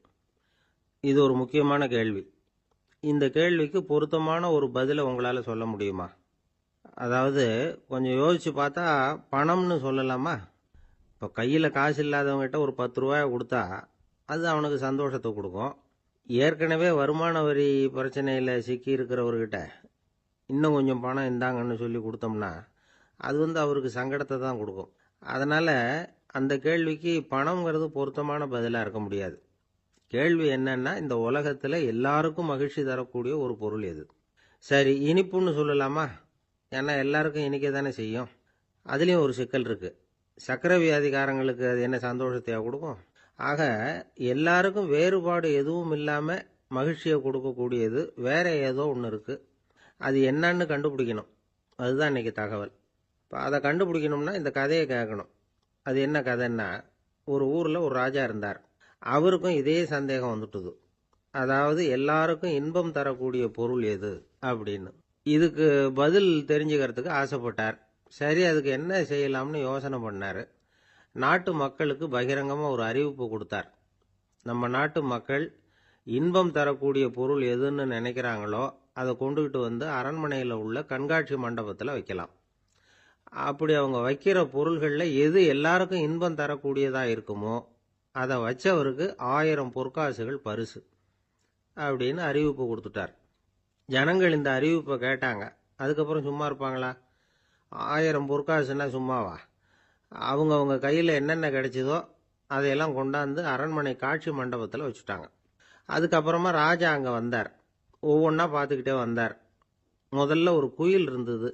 A: இது ஒரு முக்கியமான கேள்வி. இந்த கேள்விக்கு பொருத்தமான ஒரு பதிலை உங்களால சொல்ல முடியுமா? அதாவது கொஞ்சம் யோசிச்சு பார்த்தா பணம்னு சொல்லலாமா? இப்போ கையில் காசு இல்லாதவங்ககிட்ட ஒரு 10 ரூபாய் கொடுத்தா அது அவனுக்கு சந்தோஷத்தை கொடுக்கும். ஏற்கனவே வருமான வரி பிரச்சனையில் சிக்கி இருக்கிறவர்கிட்ட இன்னும் கொஞ்சம் பணம் இந்தாங்கன்னு சொல்லி கொடுத்தோம்னா அது அவருக்கு சங்கடத்தை தான் கொடுக்கும். அதனால அந்த கேள்விக்கு பணம்ங்கிறது பொருத்தமான பதிலாக இருக்க முடியாது. கேள்வி என்னன்னா, இந்த உலகத்தில் எல்லாருக்கும் மகிழ்ச்சி தரக்கூடிய ஒரு பொருள் எது? சரி, இனிப்புன்னு சொல்லலாமா? ஏன்னா எல்லாருக்கும் இனிக்க தானே செய்யும். அதுலேயும் ஒரு சிக்கல் இருக்கு. சர்க்கரை வியாதிக்காரங்களுக்கு அது என்ன சந்தோஷத்தையா கொடுக்கும்? ஆக எல்லாருக்கும் வேறுபாடு எதுவும் இல்லாமல் மகிழ்ச்சியை கொடுக்கக்கூடியது வேற ஏதோ ஒன்று இருக்கு. அது என்னன்னு கண்டுபிடிக்கணும். அதுதான் இன்னைக்கு தகவல். இப்போ அதை கண்டுபிடிக்கணும்னா இந்த கதையை கேட்கணும். அது என்ன கதைன்னா, ஒரு ஊரில் ஒரு ராஜா இருந்தார். அவருக்கும் இதே சந்தேகம் வந்துட்டுது. அதாவது எல்லாருக்கும் இன்பம் தரக்கூடிய பொருள் எது அப்படின்னு. இதுக்கு பதில் தெரிஞ்சுக்கிறதுக்கு ஆசைப்பட்டார். சரி, அதுக்கு என்ன செய்யலாம்னு யோசனை பண்ணார். நாட்டு மக்களுக்கு பகிரங்கமாக ஒரு அறிவிப்பு கொடுத்தார். நம்ம நாட்டு மக்கள் இன்பம் தரக்கூடிய பொருள் எதுன்னு நினைக்கிறாங்களோ அதை கொண்டுகிட்டு வந்து அரண்மனையில் உள்ள கண்காட்சி மண்டபத்தில் வைக்கலாம். அப்படி அவங்க வைக்கிற பொருள்களில் எது எல்லாருக்கும் இன்பம் தரக்கூடியதாக இருக்குமோ அதை வச்சவருக்கு 1000 பொற்காசுகள் பரிசு அப்படின்னு அறிவிப்பு கொடுத்துட்டார். ஜனங்கள் இந்த அறிவிப்பை கேட்டாங்க. அதுக்கப்புறம் சும்மா இருப்பாங்களா? 1000 பொற்காசுன்னா சும்மாவா? அவங்க கையில் என்னென்ன கிடைச்சதோ அதையெல்லாம் கொண்டாந்து அரண்மனை காட்சி மண்டபத்தில் வச்சுட்டாங்க. அதுக்கப்புறமா ராஜா அங்கே வந்தார். ஒவ்வொன்றா பார்த்துக்கிட்டே வந்தார். முதல்ல ஒரு குயில் இருந்தது,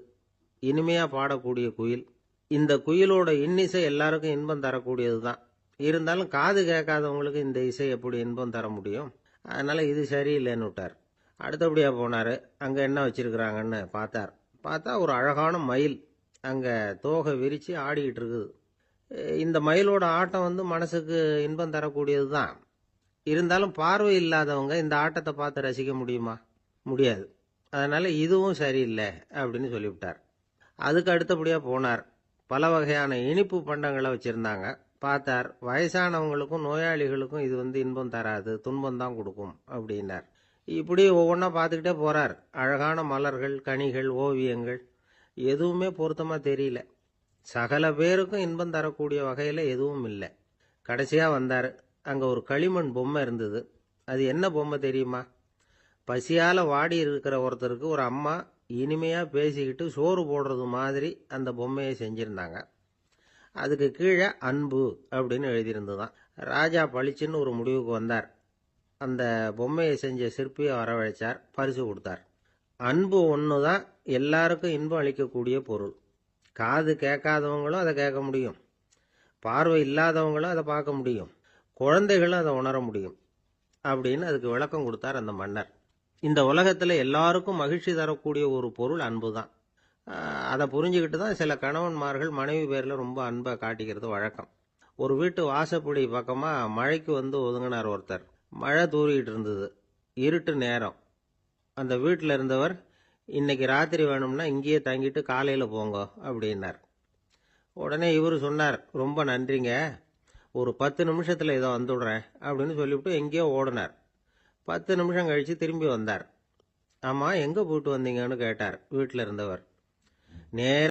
A: இனிமையாக பாடக்கூடிய குயில். இந்த குயிலோட இன்னிசை எல்லாருக்கும் இன்பம் தரக்கூடியது தான். இருந்தாலும் காது கேட்காதவங்களுக்கு இந்த இசை எப்படி இன்பம் தர முடியும்? அதனால இது சரியில்லைன்னு விட்டார். அடுத்தபடியாக போனார். அங்கே என்ன வச்சிருக்கிறாங்கன்னு பார்த்தா ஒரு அழகான மயில் அங்கே தோகை விரித்து ஆடிக்கிட்டு இருக்குது. இந்த மயிலோட ஆட்டம் மனசுக்கு இன்பம் தரக்கூடியது தான். இருந்தாலும் பார்வை இல்லாதவங்க இந்த ஆட்டத்தை பார்த்து ரசிக்க முடியுமா? முடியாது. அதனால இதுவும் சரியில்லை அப்படின்னு சொல்லிவிட்டார். அதுக்கு அடுத்தபடியாக போனார். பல வகையான இனிப்பு பண்டங்களை வச்சுருந்தாங்க. பார்த்தார், வயசானவங்களுக்கும் நோயாளிகளுக்கும் இது இன்பம் தராது, துன்பம் தான் கொடுக்கும் அப்படின்னார். இப்படி ஒவ்வொன்றா பார்த்துக்கிட்டே போகிறார். அழகான மலர்கள், கனிகள், ஓவியங்கள் எதுவுமே பொருத்தமாக தெரியல. சகல பேருக்கும் இன்பம் தரக்கூடிய வகையில் எதுவும் இல்லை. கடைசியாக வந்தார். அங்கே ஒரு களிமண் பொம்மை இருந்தது. அது என்ன பொம்மை தெரியுமா? பசியால் வாடி இருக்கிற ஒருத்தருக்கு ஒரு அம்மா இனிமையாக பேசிக்கிட்டு சோறு போடுறது மாதிரி அந்த பொம்மையை செஞ்சுருந்தாங்க. அதுக்கு கீழே அன்பு அப்படின்னு எழுதியிருந்துதான். ராஜா பளிச்சுன்னு ஒரு முடிவுக்கு வந்தார். அந்த பொம்மையை செஞ்ச சிற்பியை வரவழைச்சார், பரிசு கொடுத்தார். அன்பு ஒன்று தான் எல்லாருக்கும் இன்பம் அளிக்கக்கூடிய பொருள். காது கேட்காதவங்களும் அதை கேட்க முடியும், பார்வை இல்லாதவங்களும் அதை பார்க்க முடியும், குழந்தைகளும் அதை உணர முடியும் அப்படின்னு அதுக்கு விளக்கம் கொடுத்தார் அந்த மன்னர். இந்த உலகத்தில் எல்லாருக்கும் மகிழ்ச்சி தரக்கூடிய ஒரு பொருள் அன்பு தான். அதை புரிஞ்சுக்கிட்டு தான் சில கணவன்மார்கள் மனைவி பேரில் ரொம்ப அன்பை காட்டிக்கிறது வழக்கம். ஒரு வீட்டு வாசப்படி பக்கமாக மழைக்கு ஒதுங்கினார் ஒருத்தர். மழை தூரிக்கிட்டு இருந்தது, இருட்டு நேரம். அந்த வீட்டில் இருந்தவர், இன்னைக்கு ராத்திரி வேணும்னா இங்கேயே தங்கிட்டு காலையில் போங்க அப்படின்னார். உடனே இவர் சொன்னார், ரொம்ப நன்றிங்க, ஒரு 10 நிமிஷத்தில் இதை வந்துவிடுறேன் அப்படின்னு சொல்லிவிட்டு எங்கேயோ ஓடினார். 10 நிமிஷம் கழித்து திரும்பி வந்தார். ஆமாம், எங்கே போயிட்டு வந்தீங்கன்னு கேட்டார் வீட்டில் இருந்தவர். நேர